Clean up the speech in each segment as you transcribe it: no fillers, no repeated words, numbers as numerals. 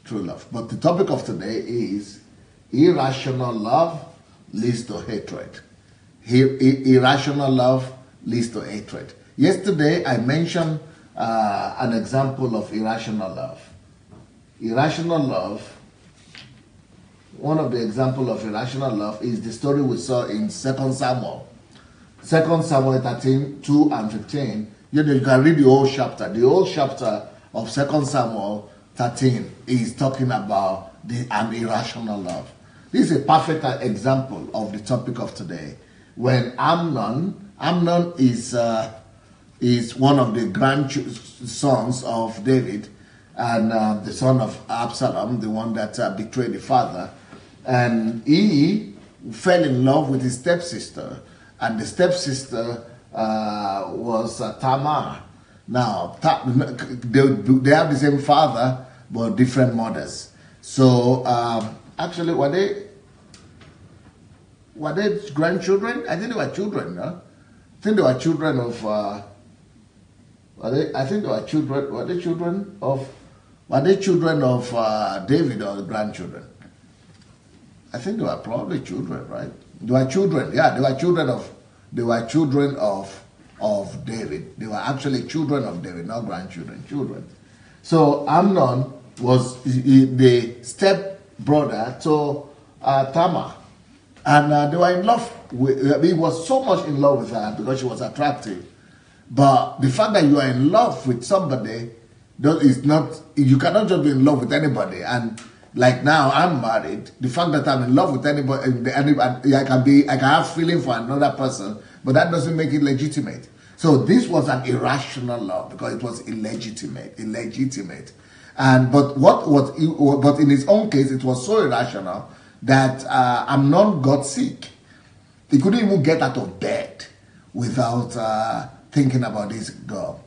true love. But the topic of today is irrational love leads to hatred. Irrational love leads to hatred. Yesterday I mentioned an example of irrational love. Irrational love, one of the examples of irrational love is the story we saw in 2 Samuel. 2 Samuel 13, 2 and 15. You can read the whole chapter. The whole chapter of 2 Samuel 13 is talking about an irrational love. This is a perfect example of the topic of today. When Amnon is one of the grandsons of David, and the son of Absalom, the one that betrayed the father, and he fell in love with his stepsister, and the stepsister was Tamar. Now, they have the same father, but different mothers. So, actually, were they grandchildren? I think they were children, no? I think they were children of, were they children of David or grandchildren? I think they were probably children, right? They were children, yeah, they were children of David. They were actually children of David, not grandchildren, children. So Amnon was the step brother to Tamar. And they were in love he was so much in love with her because she was attractive. But the fact that you are in love with somebody is not, you cannot just be in love with anybody. And like now, I'm married. The fact that I'm in love with anybody, I can have feeling for another person, but that doesn't make it legitimate. So this was an irrational love because it was illegitimate. But in his own case, it was so irrational that Amnon got sick. He couldn't even get out of bed without thinking about this girl.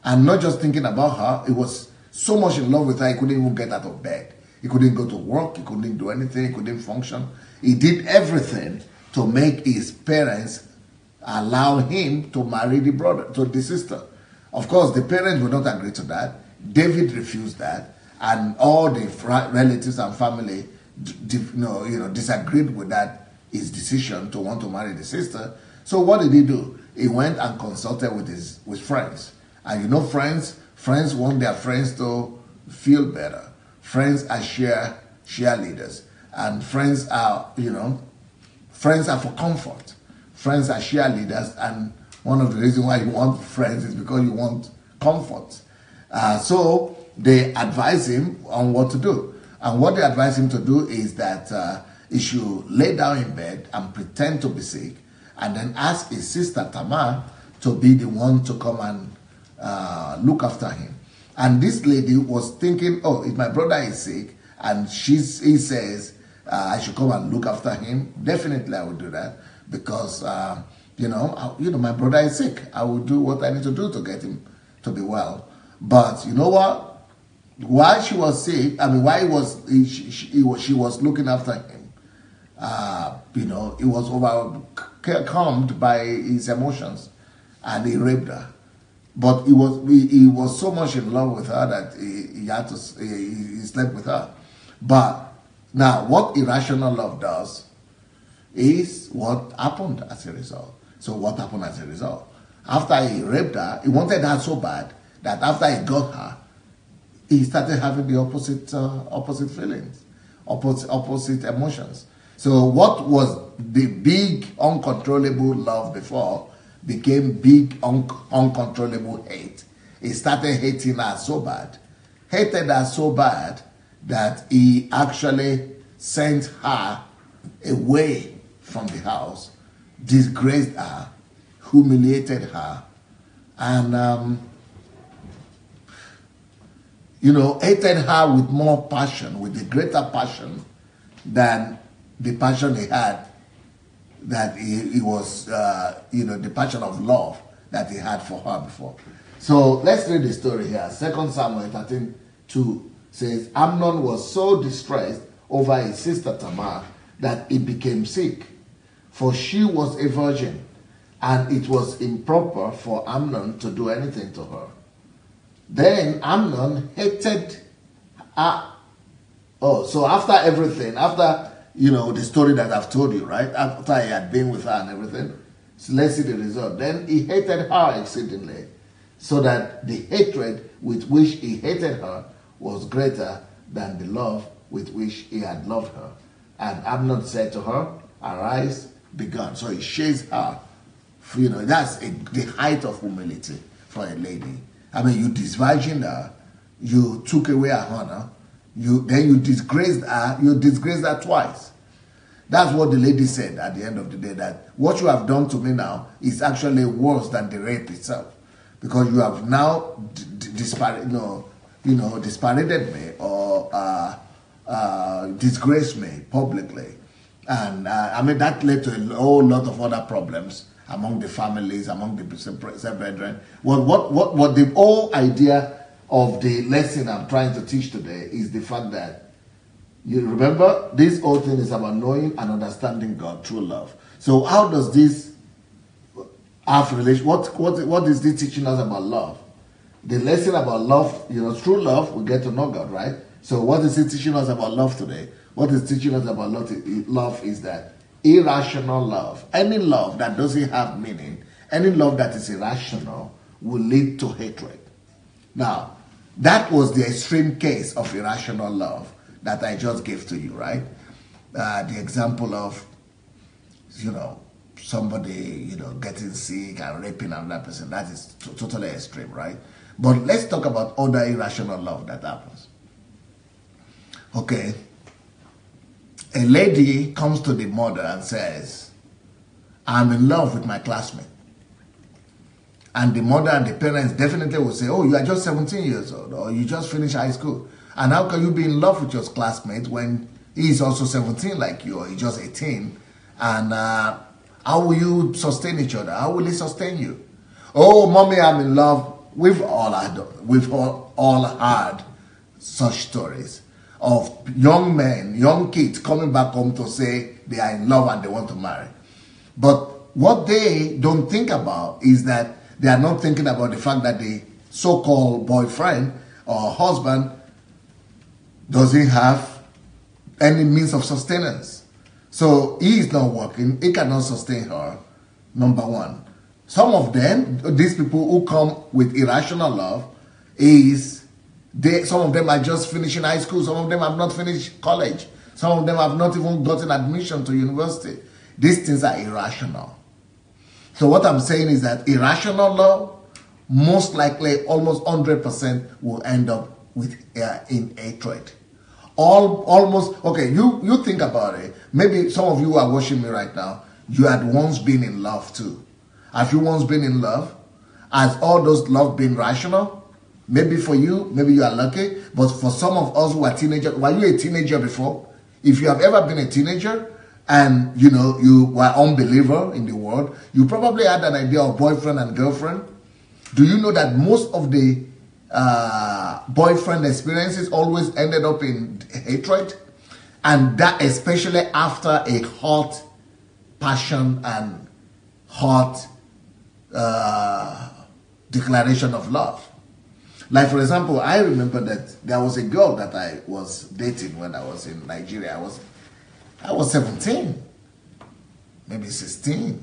And not just thinking about her, he was so much in love with her, he couldn't even get out of bed. He couldn't go to work, he couldn't do anything, he couldn't function. He did everything to make his parents allow him to marry the sister. Of course, the parents would not agree to that. David refused that, and all the relatives and family disagreed with his decision to want to marry the sister. So what did he do? He went and consulted with friends. And friends want their friends to feel better. Friends are cheerleaders, and friends are for comfort. Friends are cheerleaders, and one of the reasons why you want friends is because you want comfort. So they advise him on what to do. And what they advise him to do is that he should lay down in bed and pretend to be sick, and then ask his sister Tamar to be the one to come and look after him. And this lady was thinking, oh, if my brother is sick and he says I should come and look after him, definitely I will do that because my brother is sick. I will do what I need to do to get him to be well. But you know what? While she was sick, she was looking after him. He was overcome by his emotions, and he raped her. But he was so much in love with her that he slept with her. But now, what irrational love does is what happened as a result. So what happened as a result? After he raped her, he wanted her so bad that after he got her, he started having the opposite feelings, opposite emotions. So what was the big uncontrollable love before became big uncontrollable hate. He started hating her so bad, that he actually sent her away from the house, disgraced her, humiliated her, and hated her with more passion, with a greater passion than the passion he had, that he was, the passion of love that he had for her before. So let's read the story here. 2 Samuel 13:2 says, Amnon was so distressed over his sister Tamar that he became sick, for she was a virgin, and it was improper for Amnon to do anything to her. Then Amnon hated her Oh, so after everything, after, the story that I've told you, right? After he had been with her and everything, so let's see the result. Then he hated her exceedingly, so that the hatred with which he hated her was greater than the love with which he had loved her. And Amnon said to her, arise, be gone. So he shades her. That's the height of humility for a lady. I mean, you disvirgined her, you took away her honor, then you disgraced her. You disgraced her twice. That's what the lady said at the end of the day, that what you have done to me now is actually worse than the rape itself, because you have now disparaded me or disgraced me publicly. And that led to a whole lot of other problems among the families, among the brethren. What the whole idea of the lesson I'm trying to teach today is the fact that, you remember, this whole thing is about knowing and understanding God through love. So how does this have relation? What is this teaching us about love? The lesson about love, through love, we get to know God, right? So what is it teaching us about love today? What is teaching us about love is that irrational love, any love that doesn't have meaning, any love that is irrational, will lead to hatred. Now, that was the extreme case of irrational love that I just gave to you, right? The example of, somebody, getting sick and raping another person. That is totally extreme, right? But let's talk about other irrational love that happens. Okay. A lady comes to the mother and says, I'm in love with my classmate. And the mother and the parents definitely will say, oh, you are just 17 years old, or you just finished high school. And how can you be in love with your classmate when he is also 17 like you, or he's just 18? And how will you sustain each other? How will he sustain you? Oh, mommy, I'm in love. We've all heard such stories of young men, young kids coming back home to say they are in love and they want to marry. But what they don't think about is that they are not thinking about the fact that the so-called boyfriend or husband doesn't have any means of sustenance. So he is not working, he cannot sustain her, number one. Some of them, these people who come with irrational love, some of them are just finishing high school, some of them have not finished college, some of them have not even gotten admission to university. These things are irrational. So what I'm saying is that irrational love, most likely, almost 100% will end up in hatred. Almost, okay, you think about it. Maybe some of you who are watching me right now, you had once been in love too. Have you once been in love? Has all those love been rational? Maybe for you, maybe you are lucky, but for some of us who are teenagers, were you a teenager before? If you have ever been a teenager and you were unbeliever in the world, you probably had an idea of boyfriend and girlfriend. Do you know that most of the boyfriend experiences always ended up in hatred? And that especially after a hot passion and hot declaration of love. Like, for example, I remember that there was a girl that I was dating when I was in Nigeria. I was 17, maybe 16.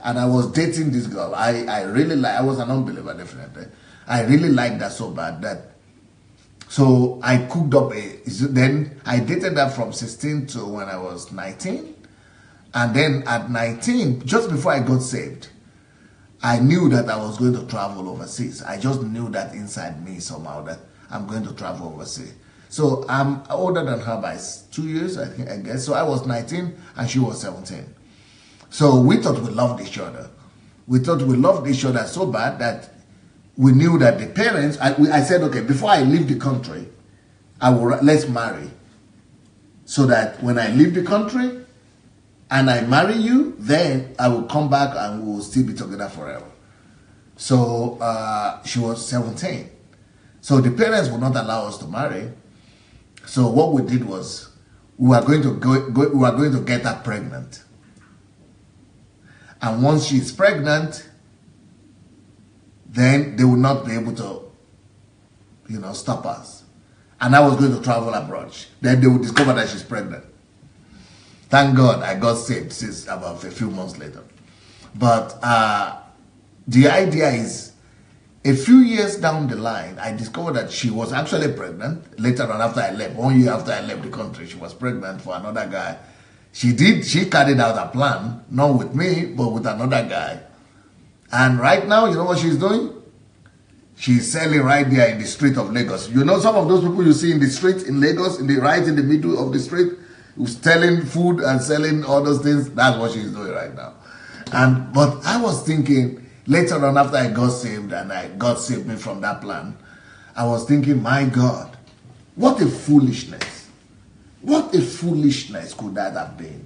And I was dating this girl. I was an unbeliever, definitely. I really liked her so bad that, so I cooked up then I dated her from 16 to when I was 19. And then at 19, just before I got saved, I knew that I was going to travel overseas. I just knew that inside me somehow that I'm going to travel overseas. So I'm older than her by 2 years, I guess. So I was 19 and she was 17. So we thought we loved each other. We thought we loved each other so bad that we knew that the parents, I said, okay, before I leave the country, let's marry. So that when I leave the country, and I marry you, then I will come back and we will still be together forever. So she was 17. So the parents would not allow us to marry. So what we did was we were going to get her pregnant. And once she's pregnant, then they will not be able to, stop us. and I was going to travel abroad. Then they would discover that she's pregnant. Thank God I got saved since about a few months later. But the idea is, a few years down the line, I discovered that she was actually pregnant. Later on, after I left, 1 year after I left the country, she was pregnant for another guy. She carried out a plan, not with me, but with another guy. And right now, you know what she's doing? She's selling right there in the street of Lagos. You know some of those people you see in the street in Lagos, right in the middle of the street, who's selling food and selling all those things? That's what she's doing right now. But I was thinking, later on, after I got saved and God saved me from that plan, I was thinking, my God, what a foolishness. What a foolishness could that have been?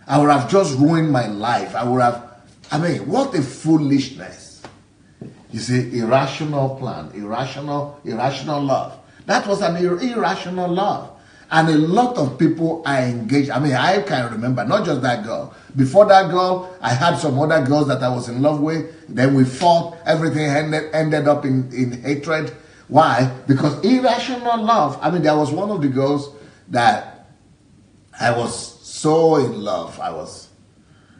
I would have just ruined my life. What a foolishness. You see, irrational plan, irrational love. That was an irrational love. And a lot of people are engaged. I can remember, not just that girl. Before that girl, I had some other girls that I was in love with. Then we fought. Everything ended up in hatred. Why? Because irrational love. There was one of the girls that I was so in love.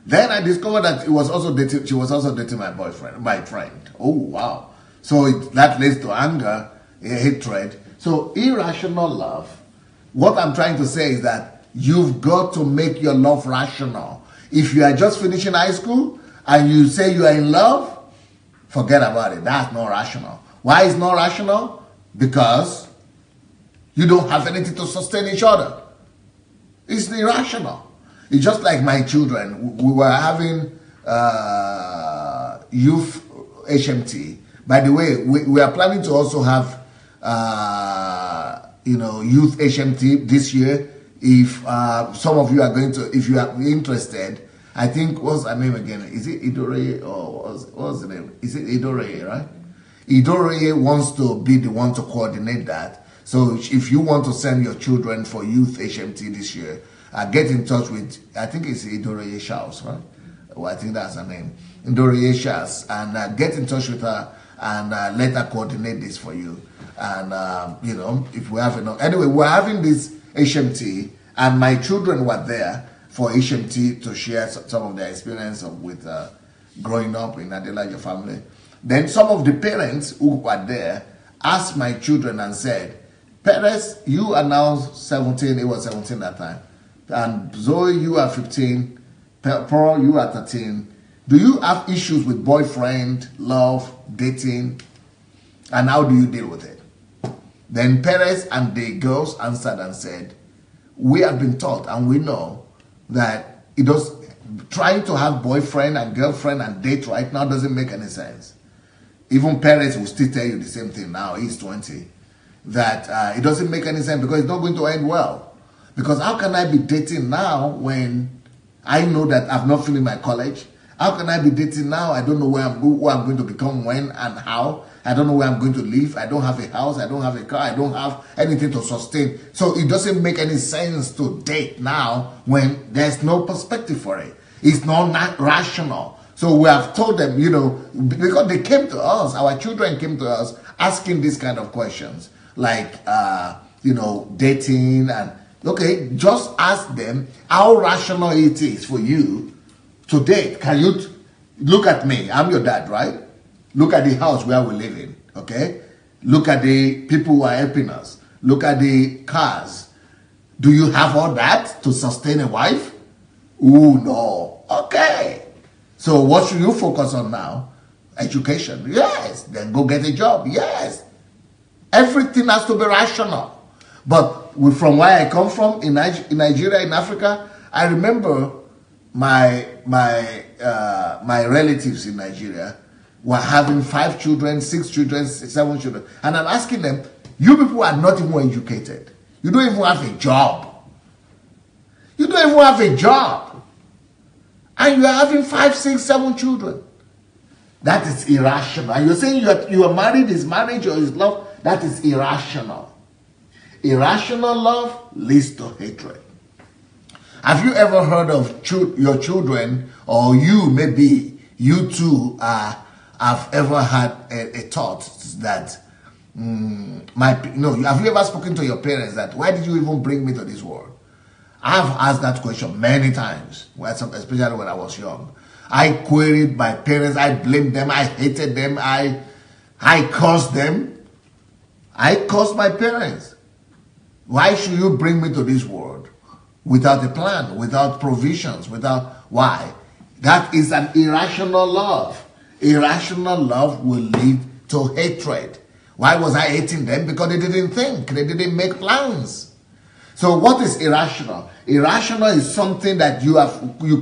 Then I discovered that she was also dating my friend. Oh, wow. So that leads to anger, hatred. So irrational love. What I'm trying to say is that you've got to make your love rational. If you are just finishing high school and you say you are in love, forget about it. That's not rational. Why is not rational? Because you don't have anything to sustain each other. It's irrational. It's just like my children. We were having youth HMT. By the way, we are planning to also have youth HMT this year. If some of you are if you are interested, I think, what's her name again? Is it Idore, or what's the name? Is it Idore, right? Idore wants to be the one to coordinate that. So if you want to send your children for youth HMT this year, get in touch with, I think it's Idore Shaus, right? Well, I think that's her name. Idore Shaus, and get in touch with her and let her coordinate this for you. And, if we have enough. Anyway, we're having this HMT, and my children were there for HMT to share some of their experience with growing up in Adelaide family. Then some of the parents who were there asked my children and said, Perez, you are now 17, it was 17 that time. And Zoe, you are 15, Pearl, you are 13. Do you have issues with boyfriend, love, dating? And how do you deal with it? Then Perez and the girls answered and said, we have been taught and we know that trying to have boyfriend and girlfriend and date right now doesn't make any sense. Even Perez will still tell you the same thing now, he's 20, that it doesn't make any sense because it's not going to end well. Because how can I be dating now when I know that I've not finished my college? How can I be dating now? I don't know who I'm going to become, when and how. I don't know where I'm going to live. I don't have a house. I don't have a car. I don't have anything to sustain. So it doesn't make any sense to date now when there's no perspective for it. It's not rational. So we have told them, because they came to us, our children came to us asking these kind of questions, like, dating and, okay, just ask them how rational it is for you to date. Can you look at me? I'm your dad, right? Look at the house where we live in, okay? Look at the people who are helping us. Look at the cars. Do you have all that to sustain a wife? Oh, no. Okay. So what should you focus on now? Education. Yes. Then go get a job. Yes. Everything has to be rational. But from where I come from, in Nigeria, in Africa, I remember my relatives in Nigeria were having 5 children, 6 children, 7 children. And I'm asking them, you people are not even educated. You don't even have a job. You don't even have a job. And you are having 5, 6, 7 children. That is irrational. And you're saying you are married, is marriage or is love? That is irrational. Irrational love leads to hatred. Have you ever heard of your children, or you too have ever had a thought that have you ever spoken to your parents that, why did you even bring me to this world? I've asked that question many times, especially when I was young. I queried my parents, I blamed them, I hated them, I cursed them. I cursed my parents. Why should you bring me to this world without a plan, without provisions, why? That is an irrational love. Irrational love will lead to hatred. Why was I hating them? Because they didn't think, they didn't make plans. So what is irrational? Irrational is something that you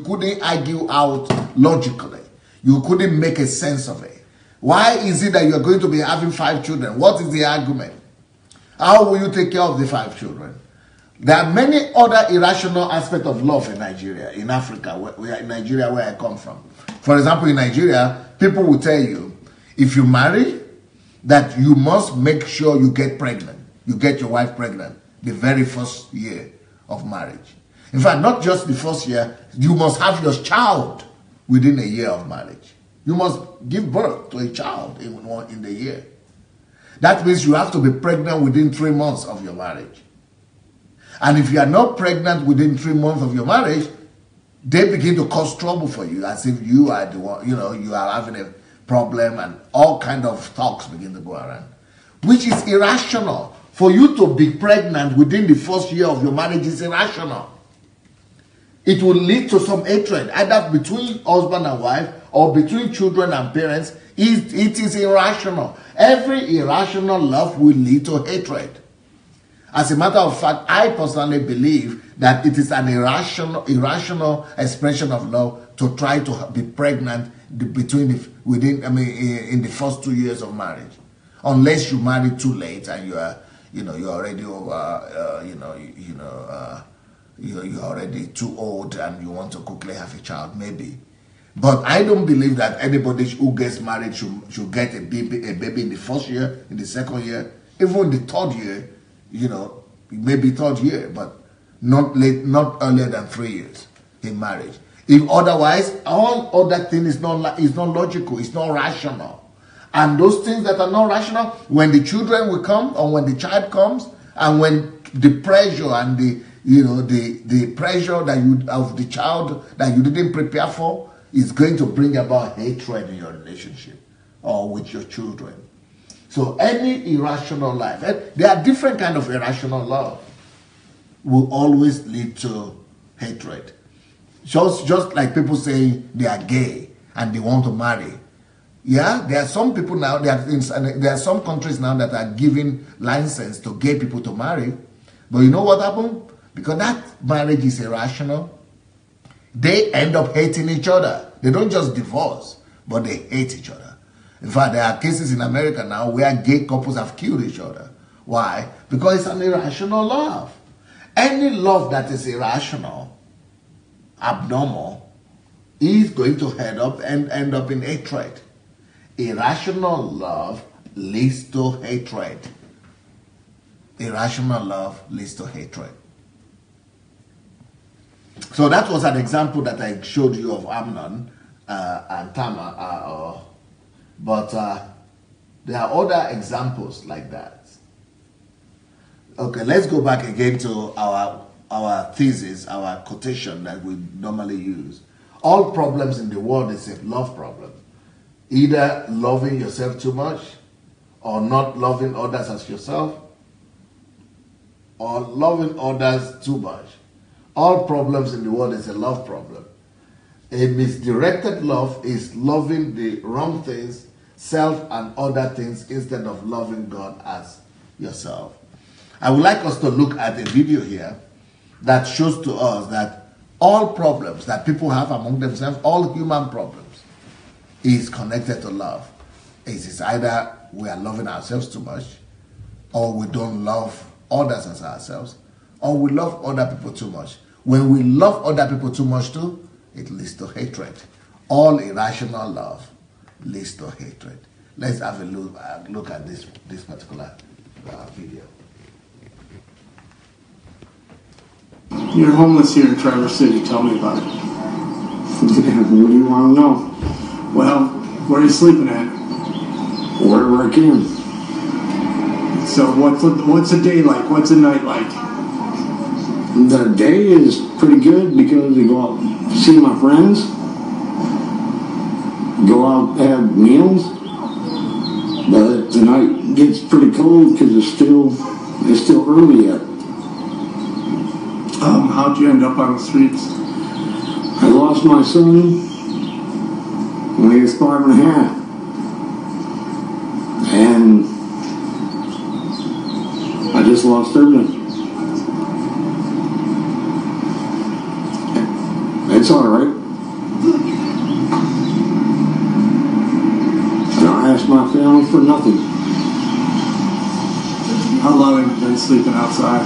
couldn't argue out logically. You couldn't make a sense of it. Why is it that you're going to be having 5 children? What is the argument? How will you take care of the 5 children? There are many other irrational aspects of love in Nigeria, in Africa, where I come from. For example, in Nigeria, people will tell you, if you marry, that you must make sure you get pregnant. You get your wife pregnant the very first year of marriage. In fact, not just the first year, you must have your child within a year of marriage. You must give birth to a child in the year. That means you have to be pregnant within 3 months of your marriage. And if you are not pregnant within 3 months of your marriage, they begin to cause trouble for you, as if you are the one, you are having a problem, and all kind of talks begin to go around, which is irrational. For you to be pregnant within the first year of your marriage is irrational. It will lead to some hatred, either between husband and wife or between children and parents. It is irrational. Every irrational love will lead to hatred. As a matter of fact, I personally believe that it is an irrational expression of love to try to be pregnant in the first 2 years of marriage, unless you marry too late and you're already over, you're already too old and you want to quickly have a child, maybe. But I don't believe that anybody who gets married should get a baby in the first year, in the second year, even the third year. Maybe third year, but not earlier than 3 years in marriage. If otherwise, all other things is not logical, it's not rational. And those things that are not rational, when the children will come, or when the child comes, and when the pressure and the pressure of the child that you didn't prepare for is going to bring about hatred in your relationship or with your children. So any irrational life, there are different kinds of irrational love, will always lead to hatred. Just like people saying they are gay and they want to marry. Yeah, there are some people now, there are some countries now that are giving license to gay people to marry. But you know what happened? Because that marriage is irrational, they end up hating each other. They don't just divorce, but they hate each other. In fact, there are cases in America now where gay couples have killed each other. Why? Because it's an irrational love. Any love that is irrational, abnormal, is going to end up in hatred. Irrational love leads to hatred. Irrational love leads to hatred. So that was an example that I showed you of Amnon and Tamar. But there are other examples like that. Okay, let's go back again to our thesis, our quotation that we normally use. All problems in the world is a love problem. Either loving yourself too much, or not loving others as yourself, or loving others too much. All problems in the world is a love problem. A misdirected love is loving the wrong things, self and other things, instead of loving God as yourself. I would like us to look at a video here that shows to us that all problems that people have among themselves, all human problems, is connected to love. It is either we are loving ourselves too much, or we don't love others as ourselves, or we love other people too much. When we love other people too much too, it leads to hatred. All irrational love leads to hatred. Let's have a look at this particular video. You're homeless here in Traverse City. Tell me about it. What do you want to know? Well, where are you sleeping at? Wherever I can. So what's a day like? What's a night like? The day is pretty good because we go out see my friends, go out have meals, but the night gets pretty cold because it's still early yet. How'd you end up on the streets? I lost my son when he was 5.5. And I just lost everything. It's alright. I don't ask my family for nothing. How long have you been sleeping outside?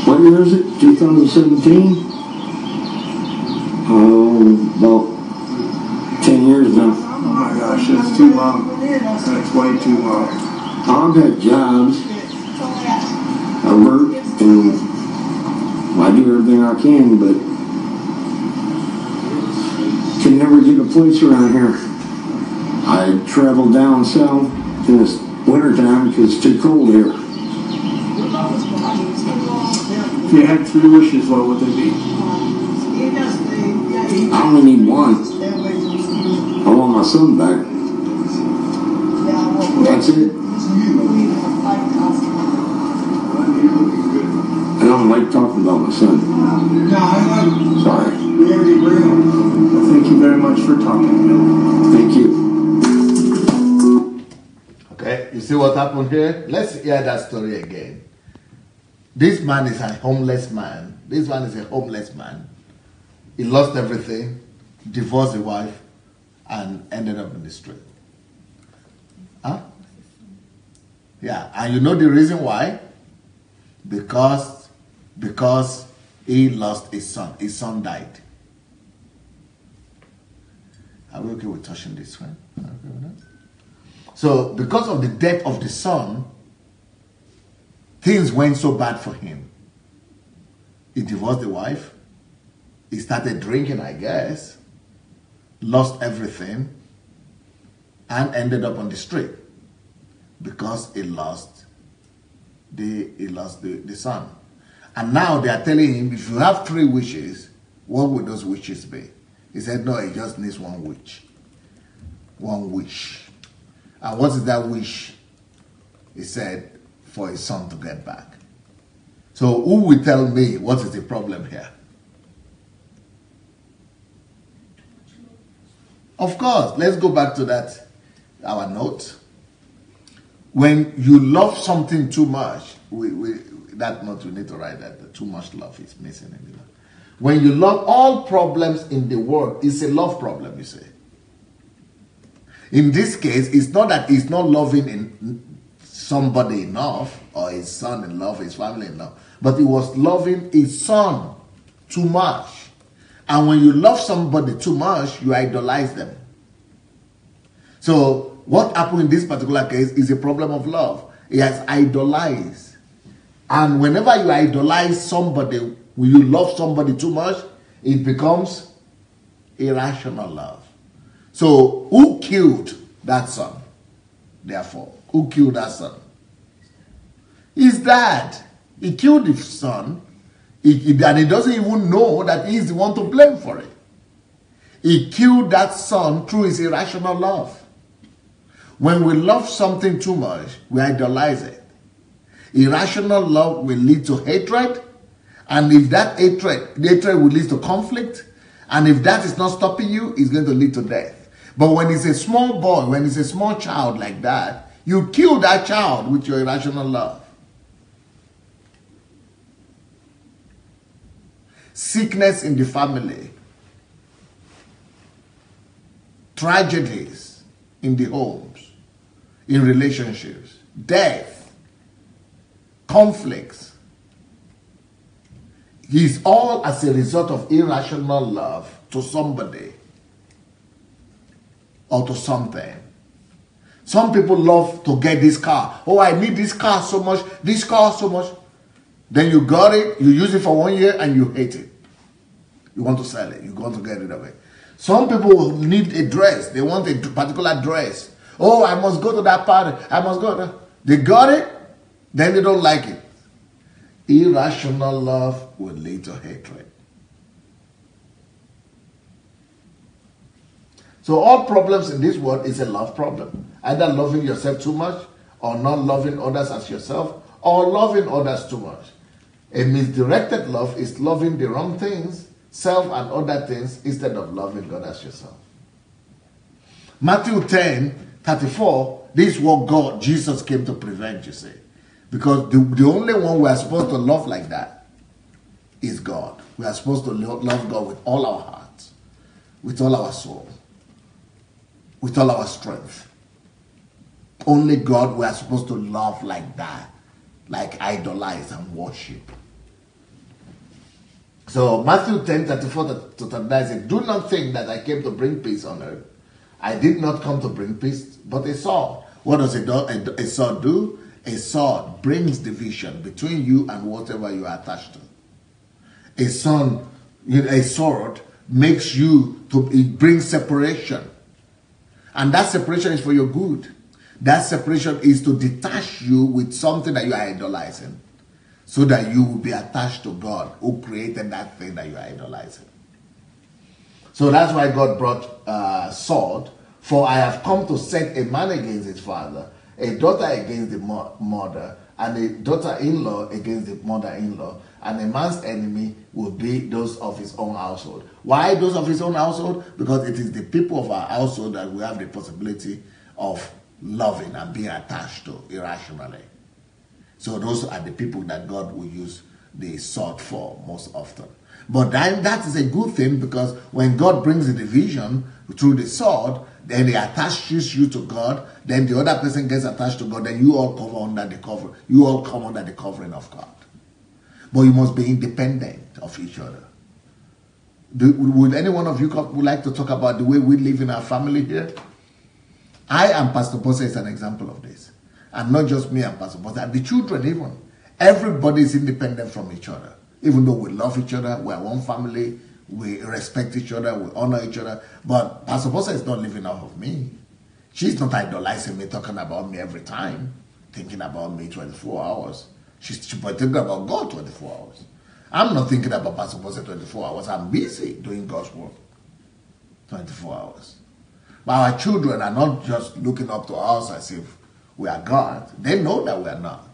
What year is it? 2017? About 10 years now. Oh my gosh, that's too long. That's way too long. I've had jobs. I work and I do everything I can, but can never get a place around here. I travel down south in the wintertime because it's too cold here. If you had 3 wishes, what would they be? I only need one. I want my son back. That's it. I don't like talking about my son. Sorry. Well, thank you very much for talking. Thank you. Okay, you see what happened here? Let's hear that story again. This man is a homeless man. This man is a homeless man. He lost everything, divorced his wife, and ended up in the street. Huh? Yeah, and you know the reason why? Because he lost his son. His son died. Are we okay with touching this one? Okay with that? So, because of the death of the son, things went so bad for him. He divorced the wife. He started drinking, I guess. Lost everything. And ended up on the street. Because he lost the son. And now they are telling him, if you have 3 wishes, what would those wishes be? He said, no, he just needs 1 wish. 1 wish. And what is that wish? He said, for his son to get back. So who will tell me what is the problem here? Of course, let's go back to that, our note. When you love something too much, that note we need to write that too much love is missing in the life. When you love, all problems in the world is a love problem, you say. In this case, it's not that he's not loving somebody enough, or his son enough, his family enough, but he was loving his son too much. And when you love somebody too much, you idolize them. So what happened in this particular case is a problem of love. He has idolized. And whenever you idolize somebody, when you love somebody too much, it becomes irrational love. So who killed that son? Therefore, who killed that son? His dad. He killed his son. And he doesn't even know that he's the one to blame for it. He killed that son through his irrational love. When we love something too much, we idolize it. Irrational love will lead to hatred. And if that hatred will lead to conflict. And if that is not stopping you, it's going to lead to death. But when it's a small boy, when it's a small child like that, you kill that child with your irrational love. Sickness in the family, tragedies in the homes, in relationships, death, conflicts, is all as a result of irrational love to somebody or to something. Some people love to get this car. Oh, I need this car so much, this car so much. Then you got it, you use it for 1 year and you hate it. You want to sell it, you want to get rid of it. Some people need a dress, they want a particular dress. Oh, I must go to that party. I must go to... They got it, then they don't like it. Irrational love will lead to hatred. So all problems in this world is a love problem. Either loving yourself too much, or not loving others as yourself, or loving others too much. A misdirected love is loving the wrong things, self and other things, instead of loving God as yourself. Matthew 10:34, this is what Jesus came to prevent, you see. Because the only one we are supposed to love like that is God. We are supposed to love God with all our hearts, with all our soul, with all our strength. Only God we are supposed to love like that, like idolize and worship. So Matthew 10:34-39 says, do not think that I came to bring peace on earth. I did not come to bring peace, but a sword. What does a sword do? A sword brings division between you and whatever you are attached to. A sword makes you to, it brings separation. And that separation is for your good. That separation is to detach you with something that you are idolizing, so that you will be attached to God who created that thing that you are idolizing. So that's why God brought sword. For I have come to set a man against his father, a daughter against the mother, and a daughter-in-law against the mother-in-law, and a man's enemy will be those of his own household. Why those of his own household? Because it is the people of our household that we have the possibility of loving and being attached to irrationally. So those are the people that God will use the sword for most often. But then that is a good thing, because when God brings the division through the sword, then he attaches you to God, then the other person gets attached to God, then you all come under the cover. You all come under the covering of God. But you must be independent of each other. Would any one of you would like to talk about the way we live in our family here? I and Pastor Bosa is an example of this. And not just me and Pastor Bosa, the children even. Everybody is independent from each other. Even though we love each other, we are one family, we respect each other, we honor each other. But Pastor Bosa is not living off of me. She's not idolizing me, talking about me every time, thinking about me 24 hours. She's thinking about God 24 hours. I'm not thinking about Pastor Bosa 24 hours. I'm busy doing God's work 24 hours. But our children are not just looking up to us as if we are God. They know that we are not.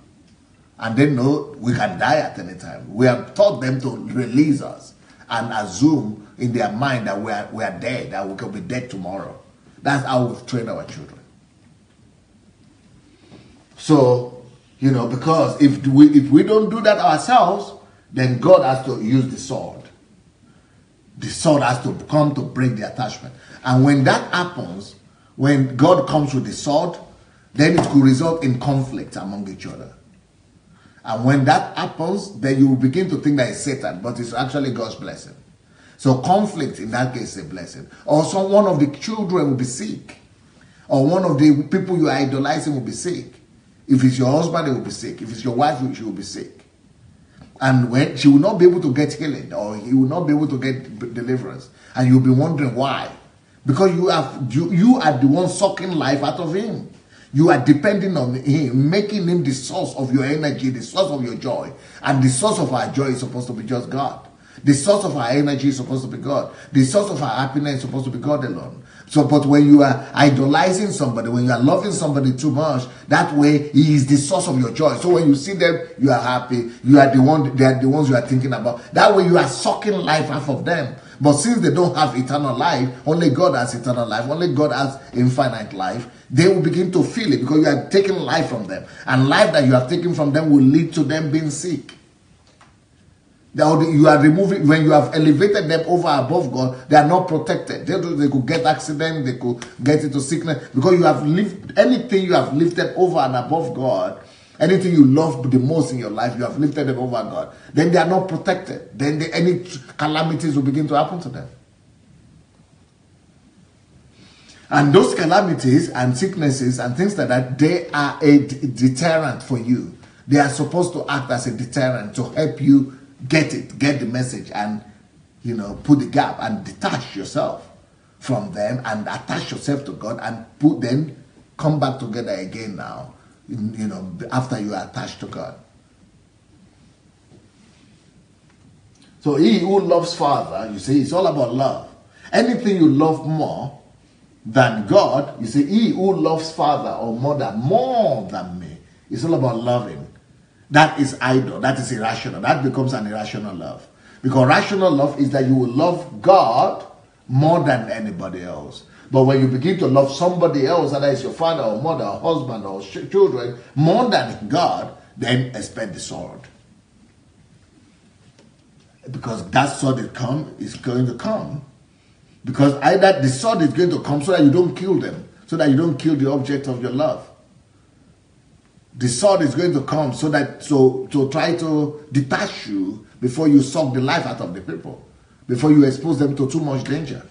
And they know we can die at any time. We have taught them to release us and assume in their mind that we are dead, that we can be dead tomorrow. That's how we've trained our children. So, you know, because if we don't do that ourselves, then God has to use the sword. The sword has to come to break the attachment. And when that happens, when God comes with the sword, then it could result in conflict among each other. And when that happens, then you will begin to think that it's Satan, but it's actually God's blessing. So conflict in that case is a blessing. Or one of the children will be sick. Or one of the people you are idolizing will be sick. If it's your husband, they will be sick. If it's your wife, she will be sick. And when she will not be able to get healing, or he will not be able to get deliverance. And you'll be wondering why. Because you are the one sucking life out of him. You are depending on him, making him the source of your energy, the source of your joy. And the source of our joy is supposed to be just God. The source of our energy is supposed to be God. The source of our happiness is supposed to be God alone. So, but when you are idolizing somebody, when you are loving somebody too much, that way he is the source of your joy. So when you see them, you are happy. You are the one, they are the ones you are thinking about. That way you are sucking life out of them. But since they don't have eternal life, only God has eternal life, only God has infinite life, they will begin to feel it because you are taking life from them. And life that you have taken from them will lead to them being sick. You are removing, when you have elevated them over above God, they are not protected. They could get accident, they could get into sickness, because you have lived, anything you have lifted over and above God, anything you love the most in your life, you have lifted them over God, then they are not protected. Then any calamities will begin to happen to them. And those calamities and sicknesses and things like that, they are a deterrent for you. They are supposed to act as a deterrent to help you get the message, and, you know, put the gap and detach yourself from them and attach yourself to God, and then come back together again now, after you are attached to God. So he who loves Father, you see, it's all about love. Anything you love more than God, you see, he who loves Father or Mother more than me, it's all about loving. That is idol. That is irrational. That becomes an irrational love. Because rational love is that you will love God more than anybody else. But when you begin to love somebody else, whether it's your father or mother or husband or children, more than God, then expect the sword. Because that sword is going to come. Because either the sword is going to come so that you don't kill them, so that you don't kill the object of your love. The sword is going to come to try to detach you before you suck the life out of the people, before you expose them to too much danger.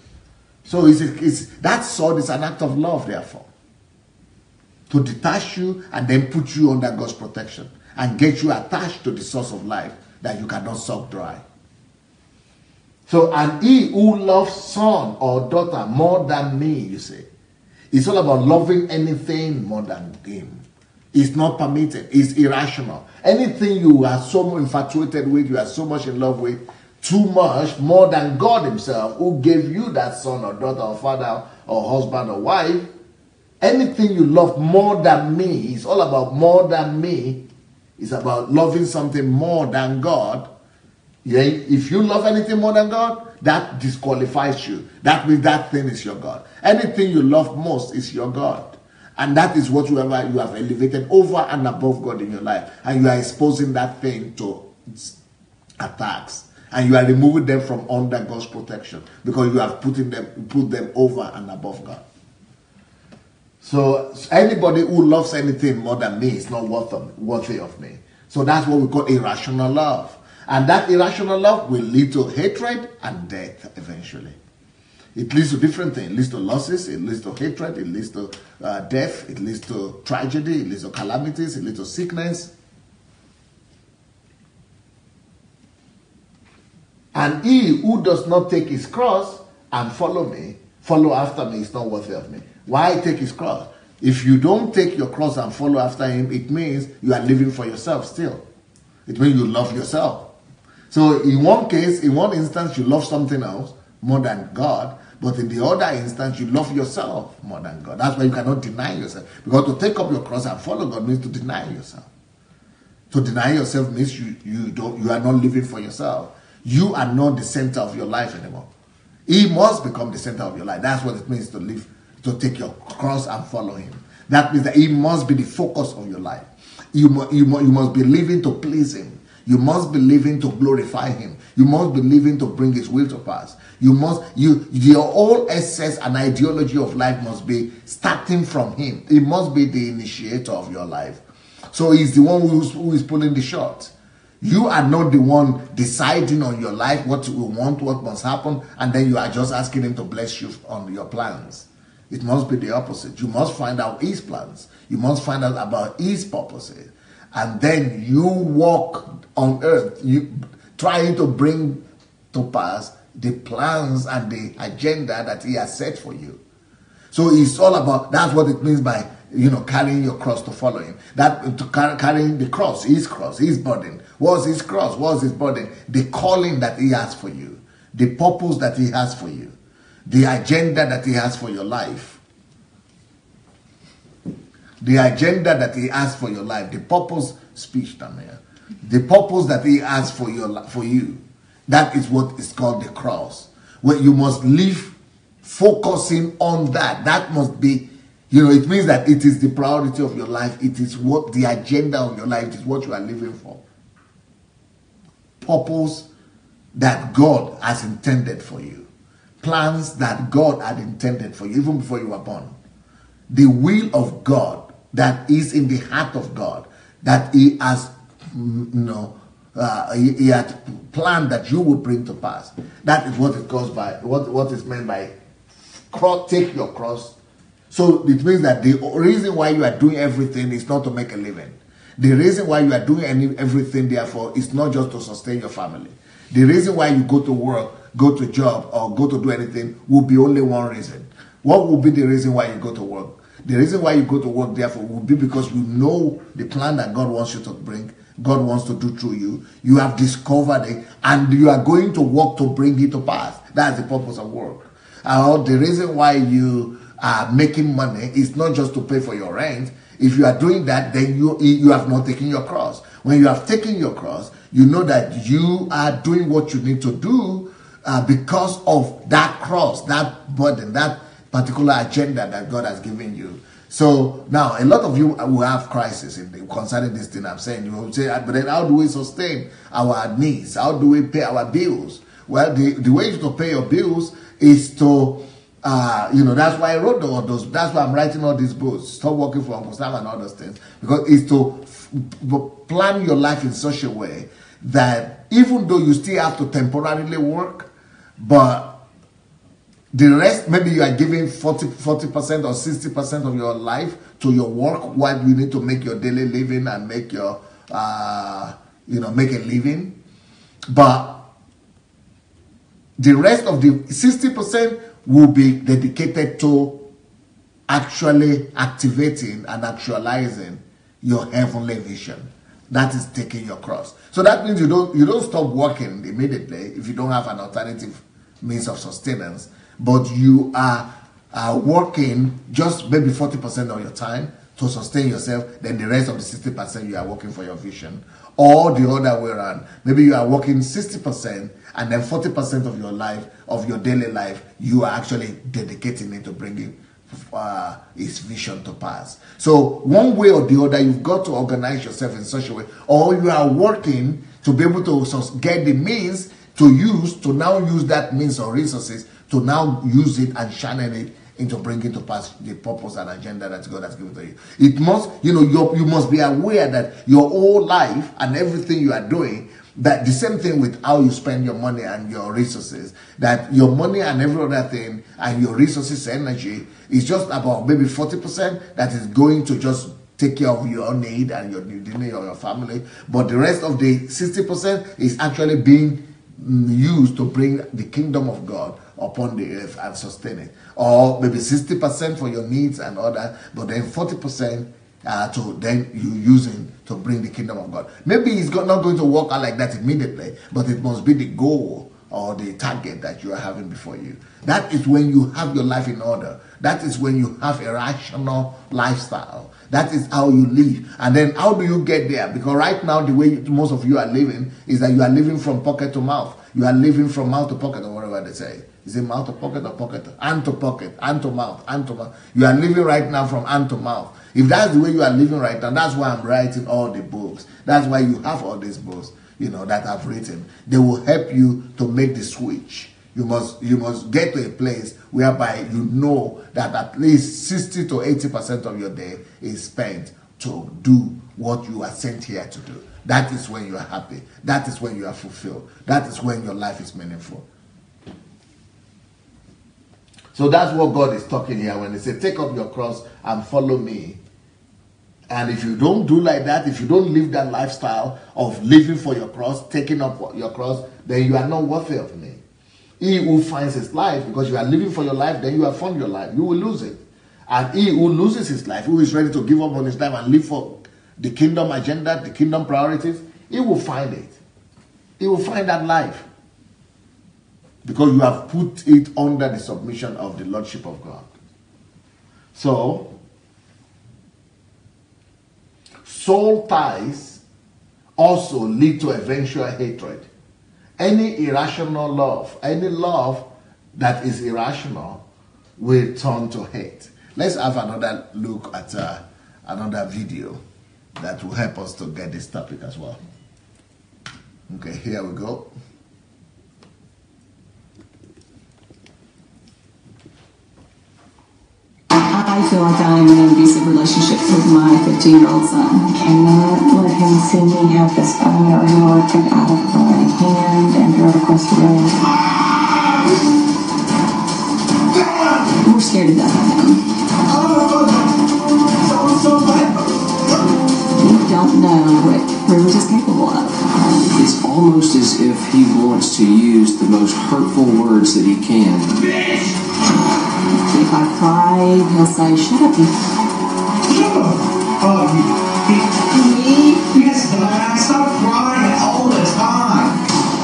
So that sword is an act of love, therefore, to detach you and then put you under God's protection and get you attached to the source of life that you cannot suck dry. So, and he who loves son or daughter more than me, you see, it's all about loving anything more than him. It's not permitted. It's irrational. Anything you are so infatuated with, you are so much in love with, too much, more than God himself, who gave you that son or daughter or father or husband or wife, anything you love more than me, it's all about more than me. It's about loving something more than God. Yeah? If you love anything more than God, that disqualifies you. That means that thing is your God. Anything you love most is your God. And that is whatsoever you have elevated over and above God in your life. And you are exposing that thing to attacks. And you are removing them from under God's protection. Because you have put them over and above God. So anybody who loves anything more than me is not worthy of me. So that's what we call irrational love. And that irrational love will lead to hatred and death eventually. It leads to different things. It leads to losses, it leads to hatred, it leads to death, it leads to tragedy, it leads to calamities, it leads to sickness. And he who does not take his cross and follow after me is not worthy of me. Why take his cross? If you don't take your cross and follow after him, it means you are living for yourself still. It means you love yourself. So in one case, in one instance, you love something else more than God, but in the other instance, you love yourself more than God. That's why you cannot deny yourself. Because to take up your cross and follow God means to deny yourself. To deny yourself means you are not living for yourself. You are not the center of your life anymore. He must become the center of your life. That's what it means to live, to take your cross and follow him. That means that he must be the focus of your life. You must be living to please him. You must be living to glorify him. You must be living to bring his will to pass. Your whole essence and ideology of life must be starting from him. He must be the initiator of your life. So he's the one who is pulling the shots. You are not the one deciding on your life, what you want, what must happen, and then you are just asking him to bless you on your plans. It must be the opposite. You must find out his plans. You must find out about his purposes. And then you walk on earth, trying to bring to pass the plans and the agenda that he has set for you. So it's all about, that's what it means by, carrying your cross to follow him. That carrying the cross, his burden. What's his cross? What's his burden? The calling that he has for you. The purpose that he has for you. The agenda that he has for your life. The agenda that he has for your life. The purpose, speech down here. The purpose that he has for you. That is what is called the cross. Where you must live focusing on that. That must be, it means that it is the priority of your life. It is what the agenda of your life. It is what you are living for. Purpose that God has intended for you. Plans that God had intended for you even before you were born. The will of God that is in the heart of God, that he has, he had planned that you will bring to pass. That is what it goes by, what is meant by take your cross. So it means that the reason why you are doing everything is not to make a living. The reason why you are doing everything, therefore, is not just to sustain your family. The reason why you go to work, go to job, or go to do anything will be only one reason. What will be the reason why you go to work? The reason why you go to work, therefore, will be because you know the plan that God wants you to bring, God wants to do through you. You have discovered it, and you are going to work to bring it to pass. That's the purpose of work. The reason why you are making money is not just to pay for your rent. If you are doing that, then you have not taken your cross. When you have taken your cross, you know that you are doing what you need to do because of that cross, that burden, that particular agenda that God has given you. So now, a lot of you will have crisis concerning this thing I'm saying. You will say, but then how do we sustain our needs? How do we pay our bills? Well, the way to pay your bills is to, that's why I wrote all those. That's why I'm writing all these books. Stop working for Uncle Sam and all those things. Because it's to plan your life in such a way that even though you still have to temporarily work, but the rest, maybe you are giving 40% or 60% of your life to your work while you need to make your daily living and make your, make a living. But the rest of the 60% will be dedicated to actually activating and actualizing your heavenly vision. That is taking your cross. So that means you don't stop working immediately if you don't have an alternative means of sustenance, but you are working just maybe 40% of your time to sustain yourself, then the rest of the 60% you are working for your vision. Or the other way around. Maybe you are working 60% and then 40% of your life, of your daily life, you are actually dedicating it to bringing his vision to pass. So one way or the other, you've got to organize yourself in such a way, or you are working to be able to get the means to now use that means or resources to now use it and channel it into bringing to pass the purpose and agenda that God has given to you. It must, you must be aware that your whole life and everything you are doing, that the same thing with how you spend your money and your resources, that your money and every other thing and your resources, energy, is just about maybe 40% that is going to just take care of your need and your need of your family. But the rest of the 60% is actually being used to bring the kingdom of God upon the earth and sustain it. Or maybe 60% for your needs and other, but then 40% to then you using to bring the kingdom of God. Maybe it's not going to work out like that immediately, but it must be the goal or the target that you are having before you. That is when you have your life in order. That is when you have a rational lifestyle. That is how you live. And then how do you get there? Because right now, the way most of you are living is that you are living from pocket to mouth. You are living from mouth to pocket, or whatever they say. Is it mouth to pocket or pocket? Hand to pocket, hand to mouth, hand to mouth. You are living right now from hand to mouth. If that's the way you are living right now, that's why I'm writing all the books. That's why you have all these books, that I've written. They will help you to make the switch. You must get to a place whereby you know that at least 60 to 80% of your day is spent to do what you are sent here to do. That is when you are happy. That is when you are fulfilled. That is when your life is meaningful. So that's what God is talking here when he said, take up your cross and follow me. And if you don't do like that, if you don't live that lifestyle of living for your cross, taking up your cross, then you are not worthy of me. He who finds his life, because you are living for your life, then you have found your life. You will lose it. And he who loses his life, who is ready to give up on his life and live for the kingdom agenda, the kingdom priorities, he will find it. He will find that life. Because you have put it under the submission of the Lordship of God. So, soul ties also lead to eventual hatred. Any irrational love, any love that is irrational, will turn to hate. Let's have another look at another video that will help us to get this topic as well. Okay, here we go. I feel like I'm in an abusive relationship with my 15-year-old son. I cannot let him see me have this phone or him working out of my hand and drive across the road. We're scared to death of him. We don't know what Rivers is capable of. It's almost as if he wants to use the most hurtful words that he can. If if I cry, he'll say, shut up, you. Shut up. Me? Yes, but I stop crying all the time.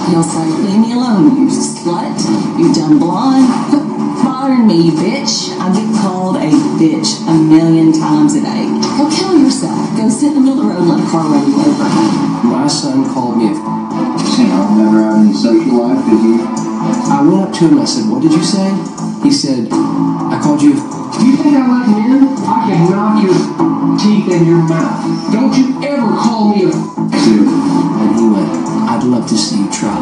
He'll say, leave me alone, you slut, you dumb blonde. Quit bothering me, you bitch. I get called a bitch 1,000,000 times a day. Go kill yourself. Go sit in the middle of the road and let a car run you over. My son called me. You know, never have any social life, did you? I went up to him and I said, what did you say? He said, I called you. You think I like men? I can knock your teeth in your mouth. Don't you ever call me a Dude. And he went, I'd love to see you try.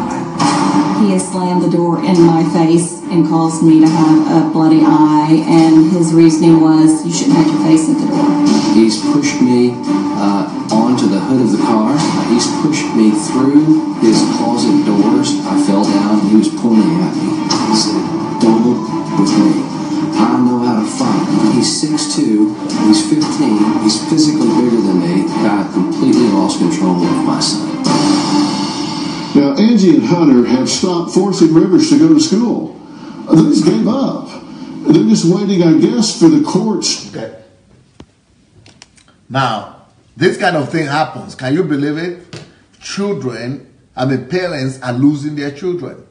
He has slammed the door in my face and caused me to have a bloody eye, and his reasoning was, you shouldn't have your face at the door. He's pushed me onto the hood of the car. He's pushed me through his closet doors. I fell down and he was pointing at me. He said, double with me. I know how to fight. He's 6'2", he's 15, he's physically bigger than me, and I completely lost control of my son. Now, Angie and Hunter have stopped forcing Rivers to go to school. They just gave up. They're just waiting, I guess, for the courts. Okay. Now, this kind of thing happens. Can you believe it? Parents are losing their children.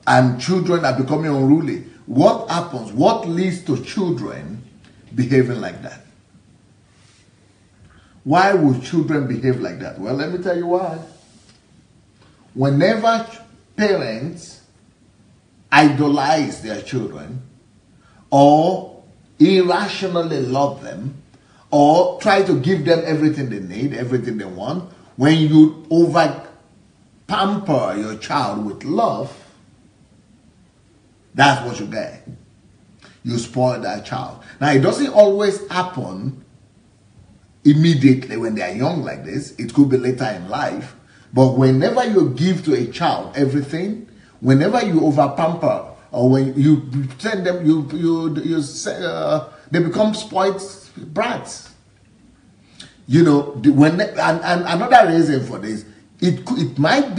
And children are becoming unruly. What happens? What leads to children behaving like that? Why would children behave like that? Well, let me tell you why. Whenever parents idolize their children or irrationally love them or try to give them everything they need, everything they want, when you over pamper your child with love, that's what you get. You spoil that child. Now, it doesn't always happen immediately when they are young like this. It could be later in life. But whenever you give to a child everything, whenever you over pamper, or when you send them, they become spoiled brats. You know, and another reason for this, it might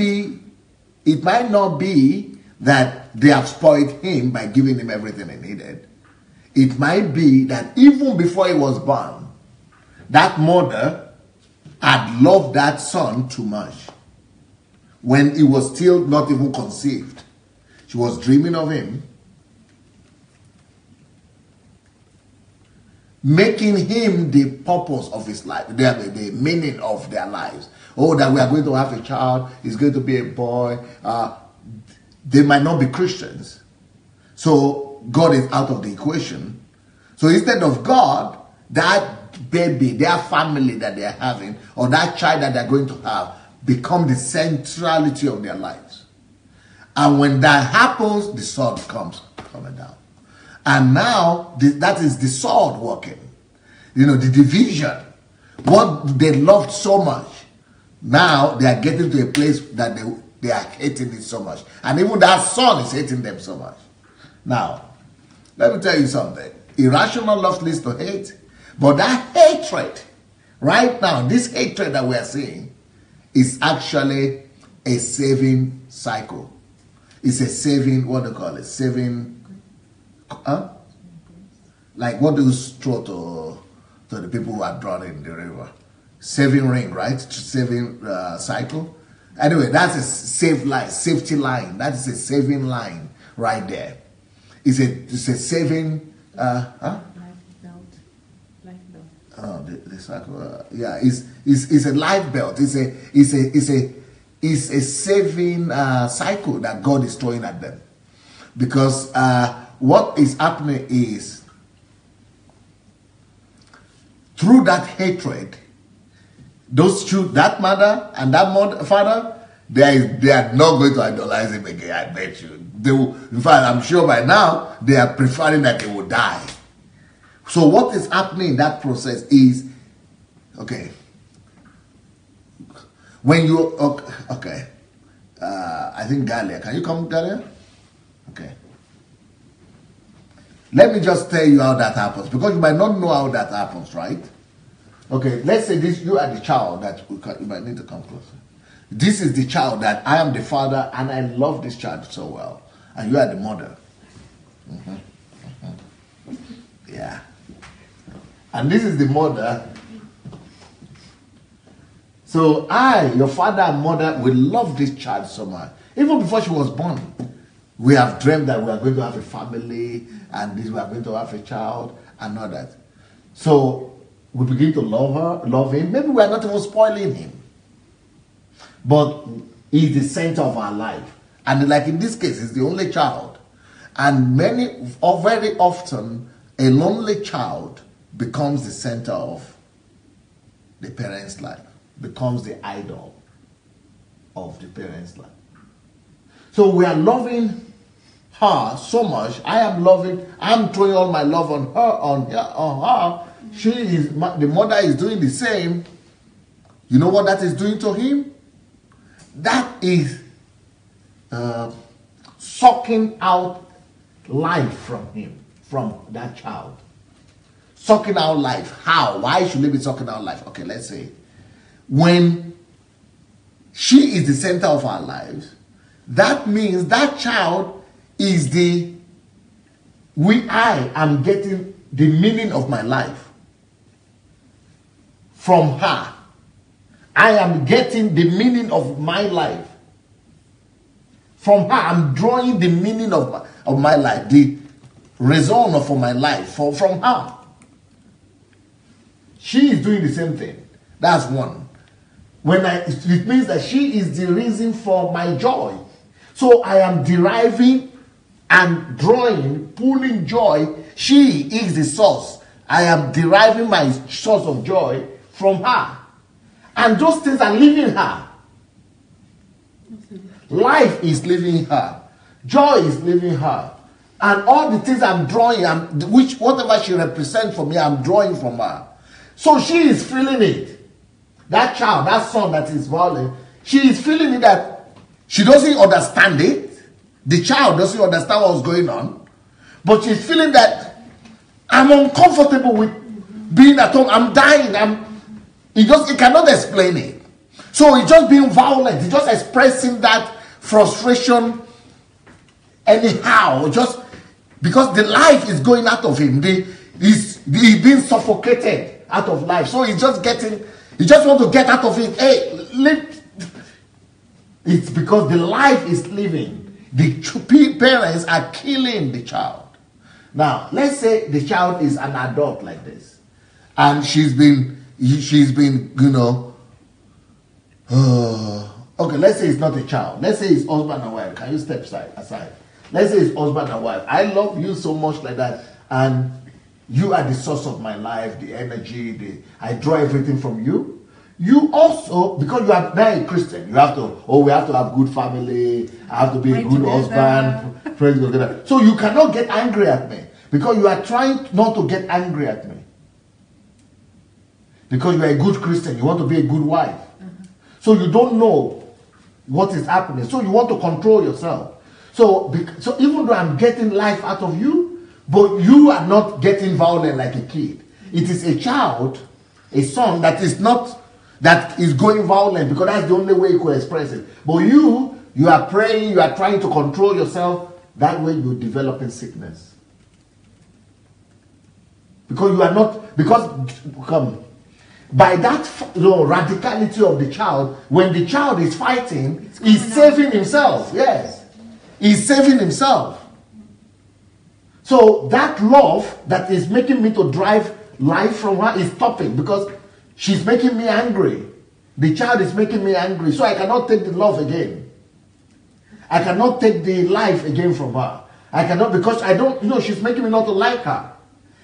not be that they have spoiled him by giving him everything he needed. It might be that even before he was born, that mother had loved that son too much. When he was still not even conceived, she was dreaming of him, making him the purpose of his life, the meaning of their lives. Oh, that we are going to have a child, he's going to be a boy. They might not be Christians. So God is out of the equation. So instead of God, that baby, their family that they are having, or that child that they are going to have, become the centrality of their lives. And when that happens, the sword comes coming down. And now, that is the sword working. You know, the division. What they loved so much, now they are getting to a place that they are hating it so much. And even that son is hating them so much. Now, let me tell you something. Irrational love leads to hate. But that hatred, right now, this hatred that we are seeing, is actually a saving cycle. It's a saving, what do you call it? Saving, like what do you throw to the people who are drowned in the river? Saving ring, right? Saving cycle. Anyway, that's a safety line. That is a saving line right there. It's a saving, Life belt. Oh, the cycle. Yeah, it's a life belt. It's a saving cycle that God is throwing at them, because what is happening is through that hatred, that mother and that father, they are not going to idolize him again. I bet you. In fact, I'm sure by now they are preferring that they will die. So what is happening in that process is, okay, when you, okay, I think Galia, can you come, Galia? Okay. Let me just tell you how that happens, because you might not know how that happens, right? Okay, let's say this, you are the child that, you might need to come closer. This is the child that I am the father and I love this child so well. And you are the mother. Yeah. And this is the mother. So your father and mother, will love this child so much. Even before she was born, we have dreamed that we are going to have a family and we are going to have a child and all that. So we begin to love him. Maybe we are not even spoiling him. But he's the center of our life. And like in this case, he's the only child. And very often, a lonely child becomes the center of the parent's life, becomes the idol of the parent's life. So we are loving her so much. I'm throwing all my love on her. The mother is doing the same. You know what that is doing to him? That is sucking out life from him, from that child. Sucking out life. How? Why should they be sucking out life? Okay, let's say. When she is the center of our lives, that means that child is I am getting the meaning of my life from her. I am getting the meaning of my life from her. I'm drawing the meaning of my life, the reason for my life from her. She is doing the same thing. That's one. It means that she is the reason for my joy. So I am deriving and drawing, pulling joy. She is the source. I am deriving my source of joy from her. And those things are leaving her. Life is leaving her. Joy is leaving her. And all the things I'm drawing, whatever she represents for me, I'm drawing from her. So she is feeling it. That child, that son that is violent, she is feeling it that she doesn't understand it. The child doesn't understand what's going on. But she's feeling that I'm uncomfortable with being at home. I'm dying. He cannot explain it. So he's just being violent. He's just expressing that frustration anyhow. Just because the life is going out of him. He's being suffocated out of life. So he just wants to get out of it. Hey, live. It's because the life is living. The parents are killing the child. Now, let's say the child is an adult like this. And she's been, okay, let's say it's not a child. Let's say it's husband and wife. Can you step aside? Let's say it's husband and wife. I love you so much like that. And you are the source of my life, the energy, I draw everything from you. You also, because you are now a Christian, we have to have good family, I have to be a good husband, praise God. So you cannot get angry at me, because you are trying not to get angry at me. Because you are a good Christian, you want to be a good wife. So you don't know what is happening, so you want to control yourself. So even though I'm getting life out of you, but you are not getting violent like a kid. It is a child, a son that is going violent, because that's the only way you could express it. But you are praying, you are trying to control yourself. That way you're developing sickness. Because by that radicality of the child, when the child is fighting, he's saving himself. Yes. He's saving himself. So that love that is making me to drive life from her is stopping, because she's making me angry. The child is making me angry. So I cannot take the love again. I cannot take the life again from her. I cannot, because I don't, she's making me not to like her.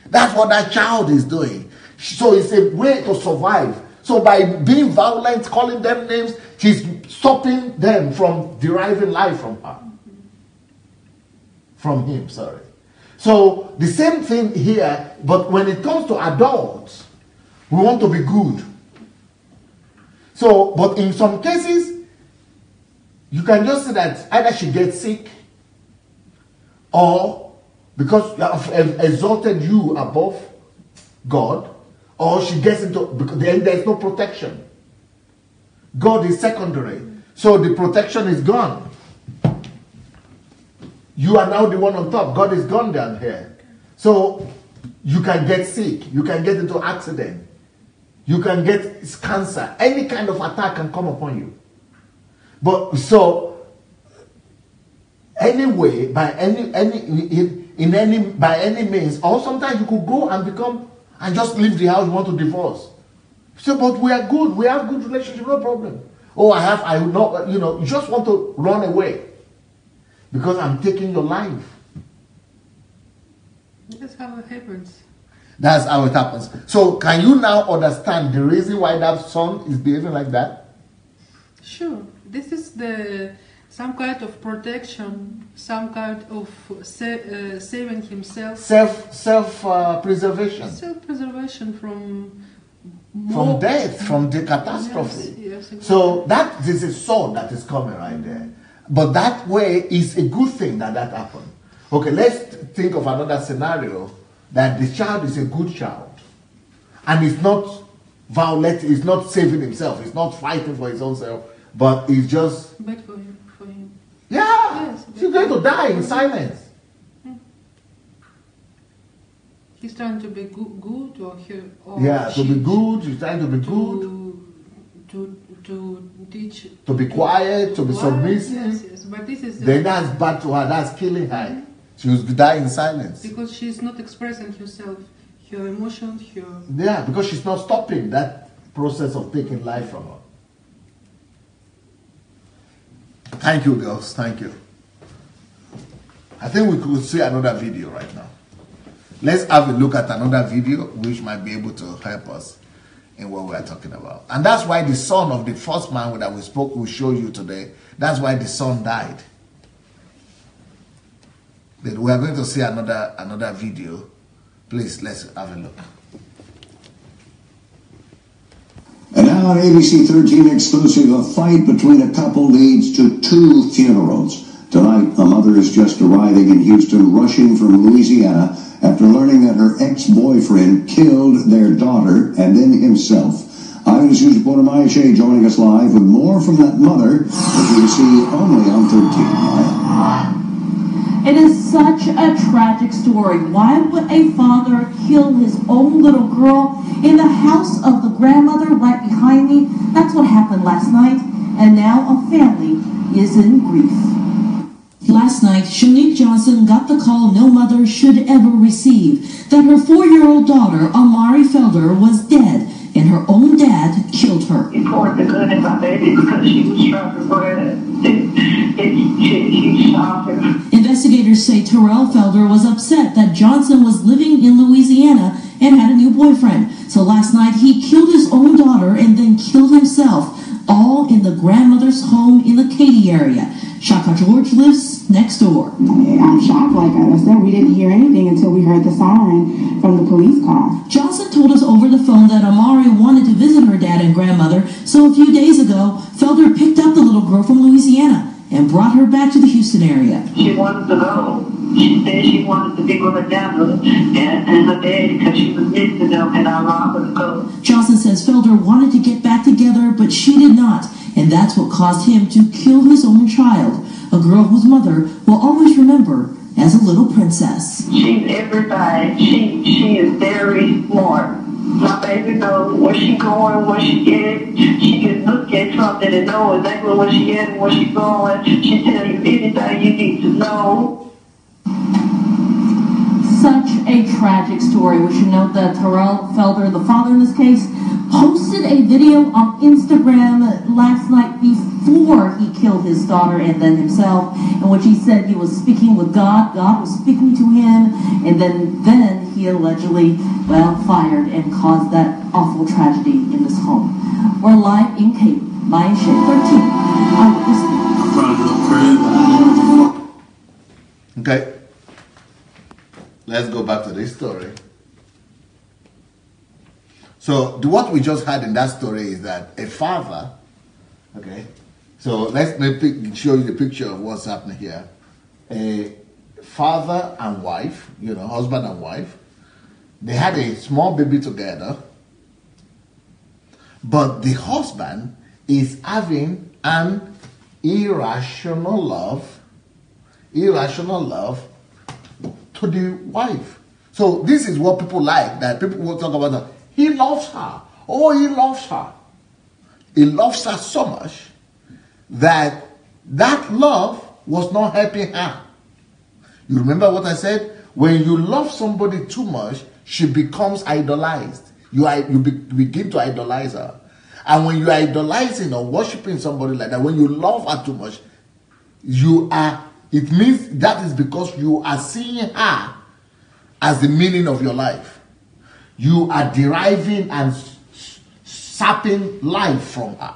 That's what that child is doing. So it's a way to survive. So by being violent, calling them names, she's stopping them from deriving life from her. From him, sorry. So the same thing here, but when it comes to adults, we want to be good. So, but in some cases, you can just say that either she gets sick, or because you have exalted you above God, or she gets into, because then there is no protection. God is secondary. So the protection is gone. You are now the one on top. God is gone down here. So you can get sick, you can get into accident, you can get cancer, any kind of attack can come upon you. But so anyway, by any means, or sometimes you could go and become and just leave the house, you want to divorce. So, but we are good, we have good relationship, no problem. Oh, I will not, you know, you just want to run away because I'm taking your life. That's how it happens. That's how it happens. So can you now understand the reason why that son is behaving like that? Sure. This is some kind of protection, some kind of saving himself. Self-preservation. Self-preservation from death, from the catastrophe. Yes, exactly. So that is a sword that is coming right there. But that way is a good thing that happened. Okay, let's think of another scenario that the child is a good child and is not violent, he's not saving himself, he's not fighting for his own self, but he's just... Bad for him. Yeah, Yes, he's going to die in silence. He's trying to be good or to be good, he's trying to be good. To teach... To be quiet, to be submissive. Yes. But this is... Then that's bad to her, that's killing her. She will die in silence. Because she's not expressing herself, her emotions, her... Yeah, because she's not stopping that process of taking life from her. Thank you, girls. Thank you. I think we could see another video right now. Let's have a look at another video which might be able to help us in what we are talking about. And that's why the son of the first man that we spoke will show you today. That's why the son died. But we are going to see another video. Please, let's have a look. And now on ABC 13 exclusive, a fight between a couple leads to 2 funerals. Tonight, a mother is just arriving in Houston, rushing from Louisiana after learning that her ex-boyfriend killed their daughter and then himself. Eyewitness News reporter Maya Shea joining us live with more from that mother that you will see only on 13. Maya. It is such a tragic story. Why would a father kill his own little girl in the house of the grandmother right behind me? That's what happened last night, and now a family is in grief. Last night, Shanique Johnson got the call no mother should ever receive, that her 4-year-old daughter, Amari Felder, was dead, and her own dad killed her. He poured the gun in my baby because she was trying to bread. He shot her. Investigators say Terrell Felder was upset that Johnson was living in Louisiana and had a new boyfriend. So last night, he killed his own daughter and then killed himself, all in the grandmother's home in the Katy area. Shaka George lives next door. I'm shocked, like I said. We didn't hear anything until we heard the siren from the police car. Johnson told us over the phone that Amari wanted to visit her dad and grandmother, so a few days ago, Felder picked up the little girl from Louisiana and brought her back to the Houston area. She wanted to go. She said she wanted to be with her dad and her daddy because she was missing them, and I allowed her to go. Johnson says Felder wanted to get back together, but she did not, and that's what caused him to kill his own child, a girl whose mother will always remember as a little princess. She's everybody. She is very smart. My baby knows where she going, where she at. She can look at something and know exactly where she at and where she going. She tell you anything you need to know. Such a tragic story. We should note that Terrell Felder, the father in this case, posted a video on Instagram last night before he killed his daughter and then himself, in which he said he was speaking with God, God was speaking to him, and then he allegedly, fired and caused that awful tragedy in this home. We're live in Katy, Maya Shea 13. Okay. Let's go back to this story. So what we just had in that story is that a father, okay, so let me show you the picture of what's happening here. A father and wife, husband and wife, they had a small baby together, but the husband is having an irrational love to the wife. So this is what people like, that people will talk about that. He loves her. Oh, he loves her. He loves her so much that that love was not helping her. You remember what I said? When you love somebody too much, she becomes idolized. You begin to idolize her. And when you're idolizing or worshiping somebody like that, when you love her too much, it means that is because you are seeing her as the meaning of your life. You are deriving and sapping life from her.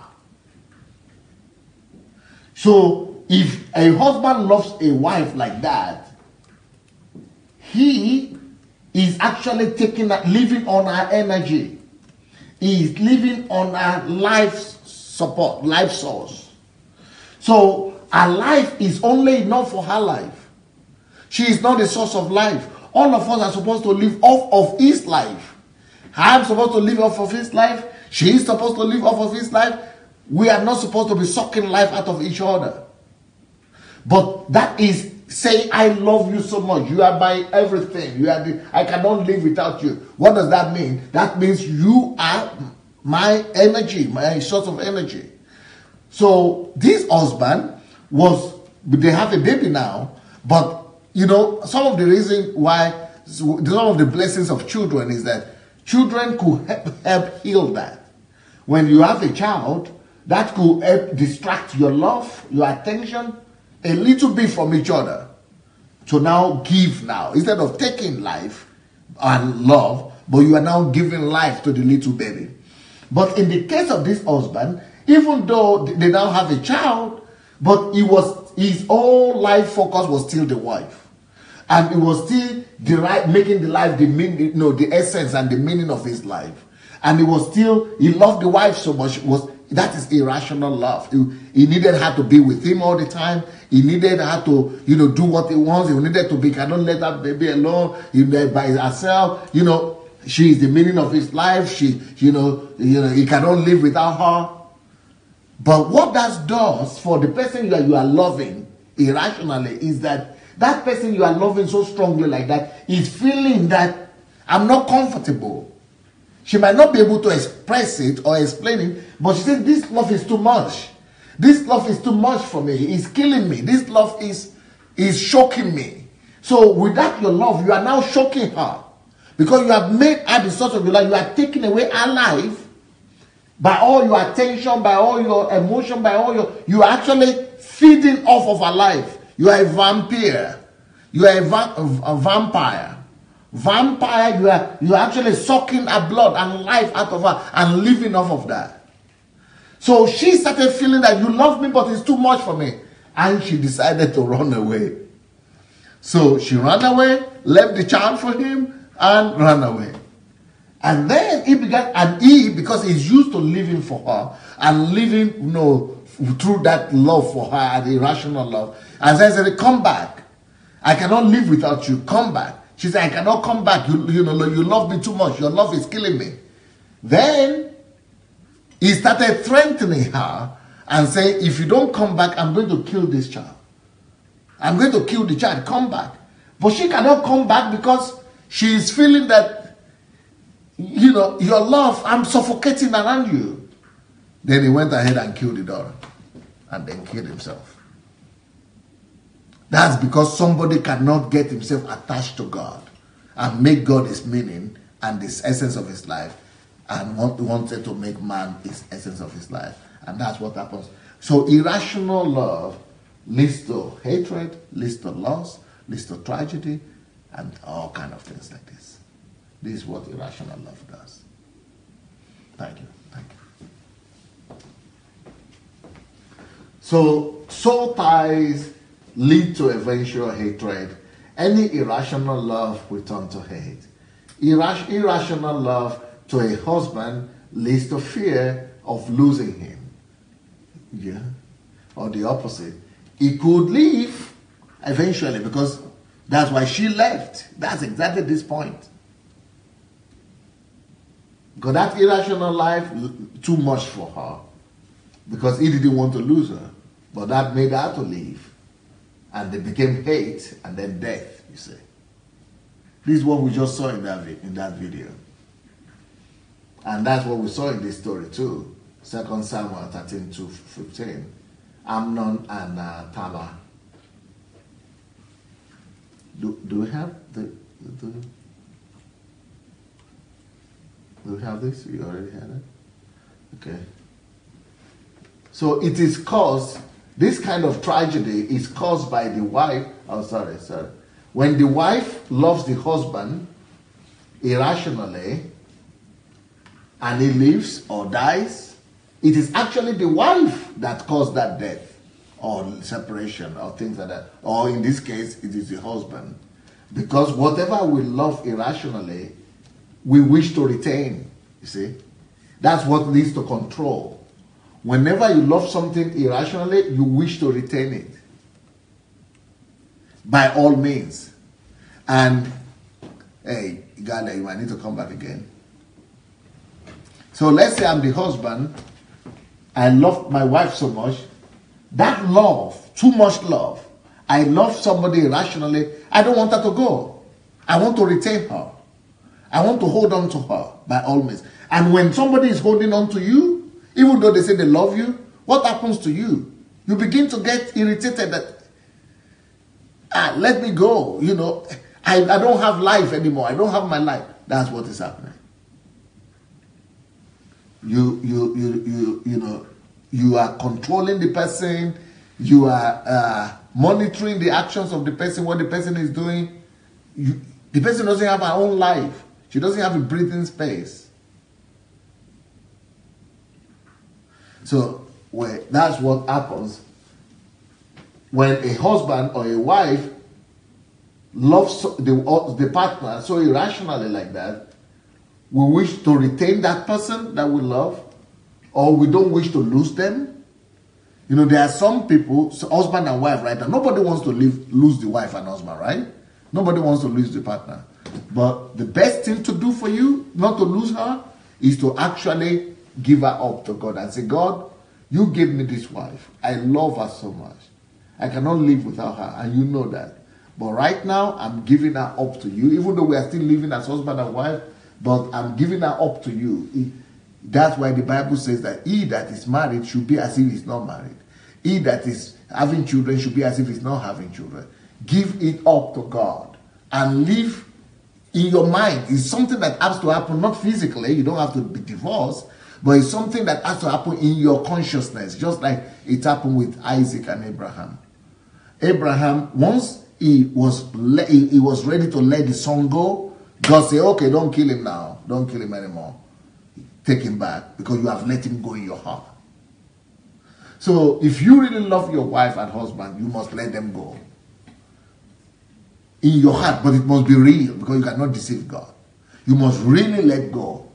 So if a husband loves a wife like that, he is actually living on her energy. He is living on her life support, life source. So her life is only enough for her life. She is not the source of life. All of us are supposed to live off of his life. I am supposed to live off of his life. She is supposed to live off of his life. We are not supposed to be sucking life out of each other. But that is saying, I love you so much. You are my everything. I cannot live without you. What does that mean? That means you are my energy, my source of energy. So this husband they have a baby now, but some of the reason why, some of the blessings of children is that children could help heal that. When you have a child, that could help distract your love, your attention, a little bit from each other. To now give now. Instead of taking life and love, but you are now giving life to the little baby. But in the case of this husband, even though they now have a child, but his whole life focus was still the wife. And it was still making the life the essence and the meaning of his life. And he loved the wife so much. That is irrational love. He needed her to be with him all the time. He needed her to, do what he wants. He needed to be, cannot let that baby alone. By herself, she is the meaning of his life. He cannot live without her. But what that does for the person you are loving irrationally is that person you are loving so strongly like that is feeling that I'm not comfortable. She might not be able to express it or explain it, but she said, this love is too much. This love is too much for me. It's killing me. This love is shocking me. So without your love, you are now shocking her. Because you have made her the source of your life. You are taking away her life by all your attention, by all your emotion, you are actually feeding off of her life. You are a vampire. You are a vampire. Vampire, you are actually sucking her blood and life out of her and living off of that. So she started feeling that you love me, but it's too much for me. And she decided to run away. So she ran away, left the child for him, and ran away. And then because he's used to living for her and living, through that love for her and irrational love. And then said, come back. I cannot live without you. Come back. She said, I cannot come back. You love me too much. Your love is killing me. Then he started threatening her and saying, if you don't come back, I'm going to kill this child. I'm going to kill the child. Come back. But she cannot come back because she is feeling that, your love, I'm suffocating around you. Then he went ahead and killed the daughter and then killed himself. That's because somebody cannot get himself attached to God and make God his meaning and this essence of his life and wanted to make man his essence of his life. And that's what happens. So irrational love leads to hatred, leads to loss, leads to tragedy, and all kind of things like this. This is what irrational love does. Thank you. Thank you. So soul ties lead to eventual hatred. Any irrational love will turn to hate. Irrational love to a husband leads to fear of losing him. Yeah. Or the opposite. He could leave eventually because that's why she left. That's exactly this point. Because that irrational life, too much for her. Because he didn't want to lose her. But that made her to leave. And they became hate and then death, you see. This is what we just saw in that video. And that's what we saw in this story too. 2 Samuel 13:15. Amnon and Tamar. Do we have do we have this? You already had it? Okay. So it is caused, this kind of tragedy is caused by the wife. Oh, sorry. When the wife loves the husband irrationally and he lives or dies, it is actually the wife that caused that death or separation or things like that. Or in this case, it is the husband. Because whatever we love irrationally, we wish to retain, you see. That's what leads to control. Whenever you love something irrationally, you wish to retain it. By all means. And, hey, Ghana, you might need to come back again. So let's say I'm the husband. I love my wife so much. That love, too much love, I love somebody irrationally. I don't want her to go. I want to retain her. I want to hold on to her by all means. And when somebody is holding on to you, even though they say they love you, what happens to you? You begin to get irritated that, let me go. You know, I don't have life anymore. I don't have my life. That's what is happening. You know, you are controlling the person. You are monitoring the actions of the person, what the person is doing. The person doesn't have her own life. She doesn't have a breathing space. So that's what happens when a husband or a wife loves the partner so irrationally like that. We wish to retain that person that we love, or we don't wish to lose them. You know, there are some people, husband and wife, right? And nobody wants to lose the wife and husband, right? Nobody wants to lose the partner. But the best thing to do for you, not to lose her, is to actually give her up to God and say, God, you gave me this wife. I love her so much. I cannot live without her, and you know that. But right now, I'm giving her up to you, even though we are still living as husband and wife, but I'm giving her up to you. That's why the Bible says that he that is married should be as if he's not married. He that is having children should be as if he's not having children. Give it up to God and live in your mind. It's something that has to happen, not physically. You don't have to be divorced, but it's something that has to happen in your consciousness, just like it happened with Isaac and Abraham. Abraham, once he was ready to let the son go, God said, okay, don't kill him now. Don't kill him anymore. Take him back because you have let him go in your heart. So if you really love your wife and husband, you must let them go in your heart, but it must be real because you cannot deceive God. You must really let go.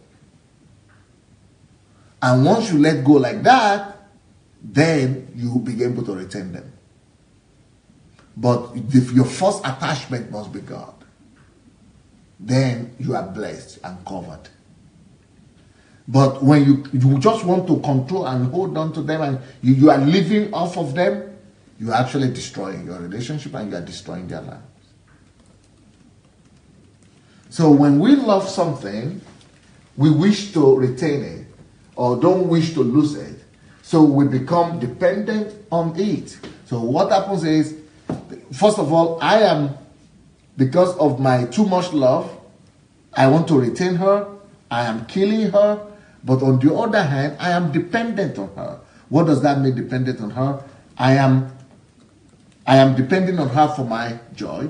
And once you let go like that, then you will be able to retain them. But your first attachment must be God. Then you are blessed and covered. But when you just want to control and hold on to them and you are living off of them, you are actually destroying your relationship and you are destroying their lives. So when we love something, we wish to retain it or don't wish to lose it. So we become dependent on it. So what happens is, first of all, because of my too much love, I want to retain her. I am killing her. But on the other hand, I am dependent on her. What does that mean, dependent on her? I am depending on her for my joy.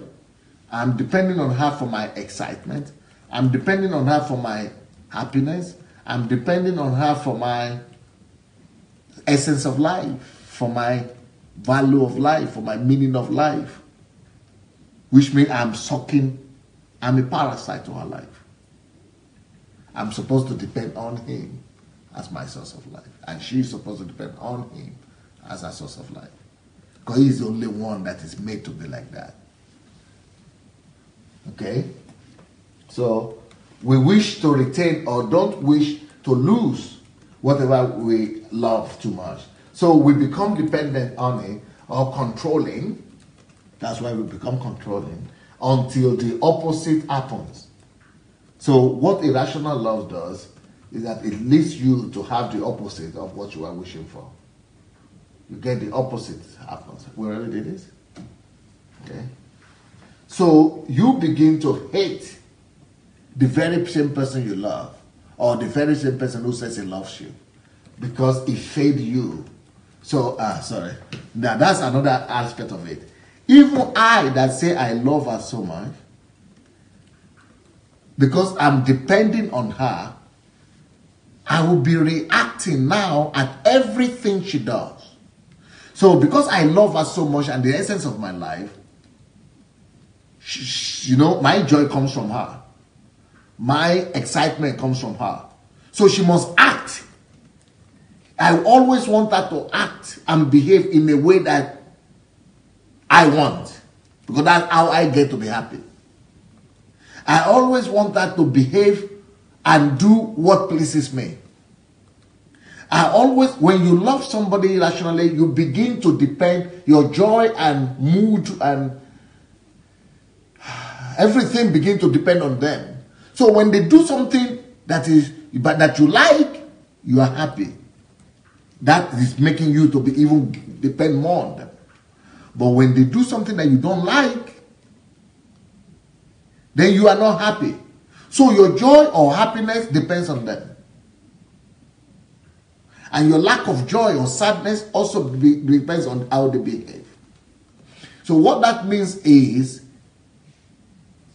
I'm depending on her for my excitement. I'm depending on her for my happiness. I'm depending on her for my essence of life, for my value of life, for my meaning of life. Which means I'm a parasite to her life. I'm supposed to depend on him as my source of life. And she's supposed to depend on him as her source of life. Because he's the only one that is made to be like that. Okay? So, we wish to retain or don't wish to lose whatever we love too much. So, we become dependent on it or controlling. That's why we become controlling. until the opposite happens. So what irrational love does is that it leads you to have the opposite of what you are wishing for. You get the opposite happens. We already did this? Okay. So you begin to hate the very same person you love, or the very same person who says he loves you, because he failed you. So, sorry. Now that's another aspect of it. Even I that say I love her so much, because I'm depending on her, I will be reacting now at everything she does. So because I love her so much and the essence of my life, you know, my joy comes from her. My excitement comes from her. So she must act. I always want her to act and behave in a way that I want, because that's how I get to be happy. I always want her to behave and do what pleases me. I always, when you love somebody irrationally, you begin to depend, your joy and mood and everything begin to depend on them. So when they do something that you like, you are happy. That is making you to be even depend more on them. But when they do something that you don't like, then you are not happy. So your joy or happiness depends on them. And your lack of joy or sadness also depends on how they behave. So what that means is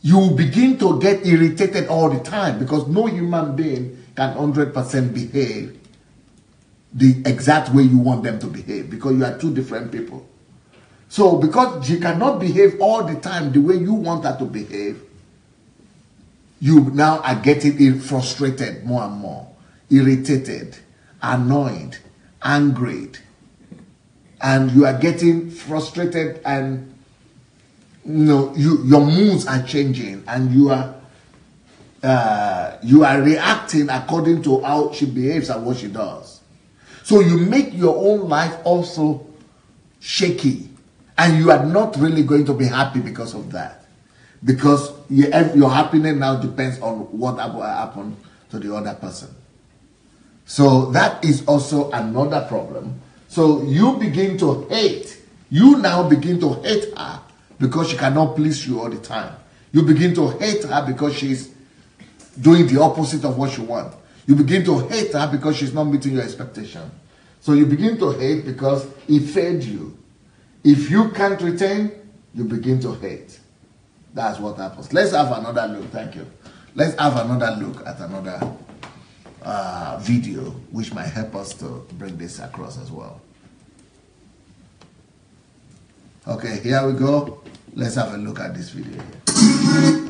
you begin to get irritated all the time, because no human being can 100% behave the exact way you want them to behave, because you are two different people. So because she cannot behave all the time the way you want her to behave, you now are getting frustrated more and more, irritated, annoyed, angry, and you are getting frustrated, and your moods are changing, and you are reacting according to how she behaves and what she does. So you make your own life also shaky, and you are not really going to be happy because of that, because your happiness now depends on what happened to the other person. So that is also another problem. So you begin to hate. You now begin to hate her because she cannot please you all the time. You begin to hate her because she's doing the opposite of what you want. You begin to hate her because she's not meeting your expectation. So you begin to hate because he failed you. If you can't retain, you begin to hate. That's what happens. Let's have another look. Thank you. Let's have another look at another video, which might help us to bring this across as well. Okay, here we go. Let's have a look at this video here.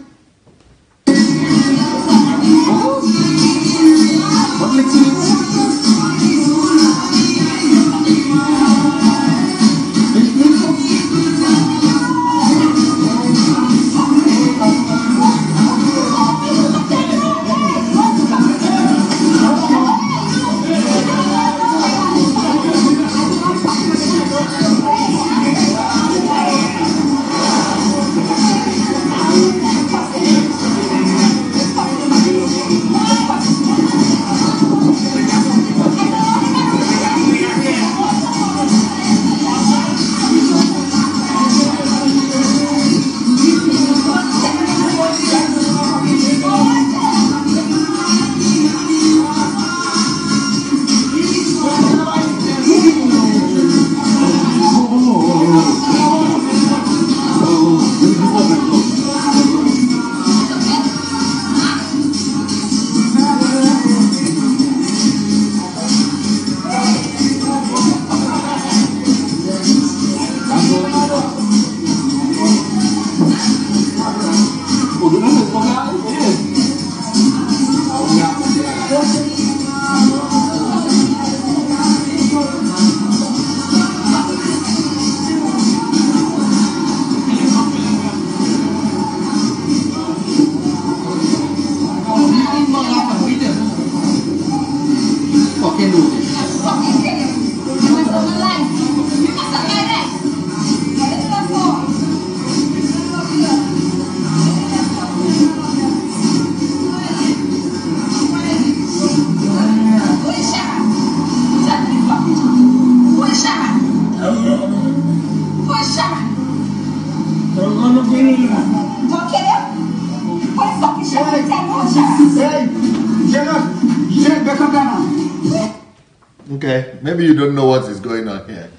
Okay, maybe you don't know what is going on here.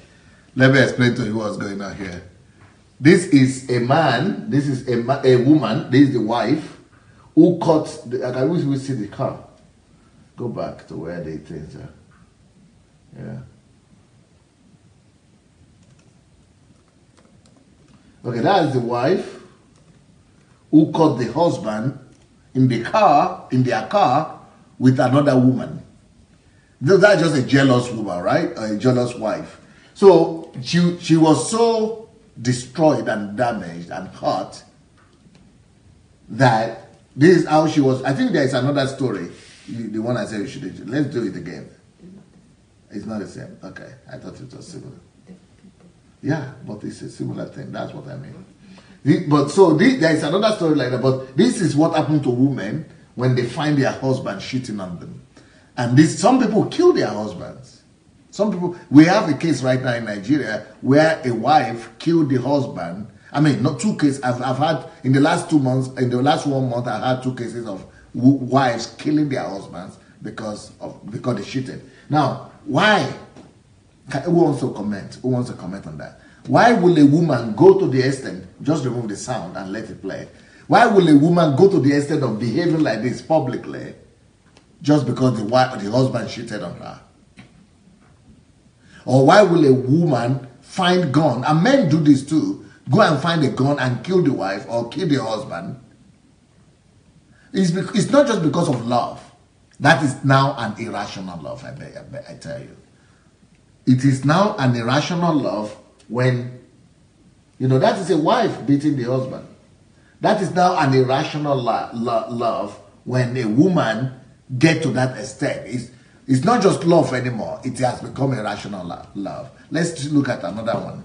Let me explain to you what's going on here. This is a man, this is a woman, this is the wife who caught, I wish we see the car. Go back to where the things are. Yeah. Okay, that is the wife who caught the husband in their car with another woman. That's just a jealous woman, right? A jealous wife. So she was so destroyed and damaged and hurt that this is how she was. I think there is another story. The one I said you should do. Let's do it again. It's not the same. Okay, I thought it was similar. Yeah, but it's a similar thing. That's what I mean. There is another story like that. But this is what happened to women when they find their husband cheating on them. And some people kill their husbands. Some people, we have a case right now in Nigeria where a wife killed the husband. I mean, not two cases. I've had, in the last 2 months, in the last 1 month, I had 2 cases of wives killing their husbands because they cheated. Now, why? Who wants to comment? Who wants to comment on that? Why will a woman go to the extent, just remove the sound and let it play. Why will a woman go to the extent of behaving like this publicly just because the husband cheated on her? Or why will a woman find gun, and men do this too, go and find a gun and kill the wife or kill the husband? It's not just because of love. That is now an irrational love, I tell you. It is now an irrational love when, that is a wife beating the husband. That is now an irrational love when a woman gets to that extent. It's not just love anymore. It has become irrational love. Let's look at another one.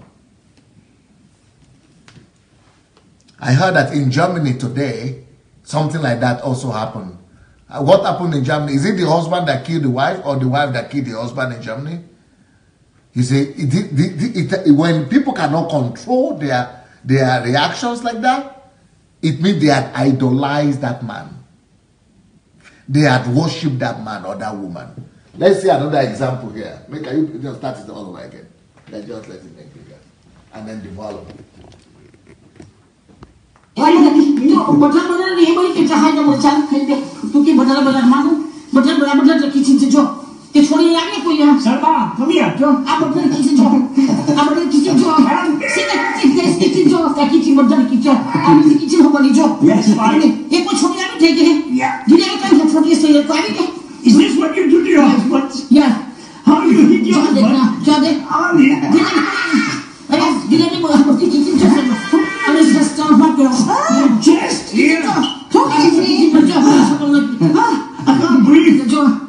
I heard that in Germany today, something like that also happened. What happened in Germany? Is it the husband that killed the wife or the wife that killed the husband in Germany? You see, when people cannot control their reactions like that, it means they had idolized that man. They had worshipped that man or that woman. Let's see another example here. Can you just start it all over again? Let's just let it make bigger. And then develop. Sarba, come here, John. I'm going to kitchen job. I'm going to kitchen job. See the kitchen job. The kitchen, but the kitchen. I'm in the kitchen. How about job? Yes, fine. It was from the take it. Yeah. Did I come from the store? Is this what you do to your husband? Yeah. How do you hit your husband? John, did I know how to kitchen job? I was just on my girl. Just here. Talking to me. I can't breathe. John.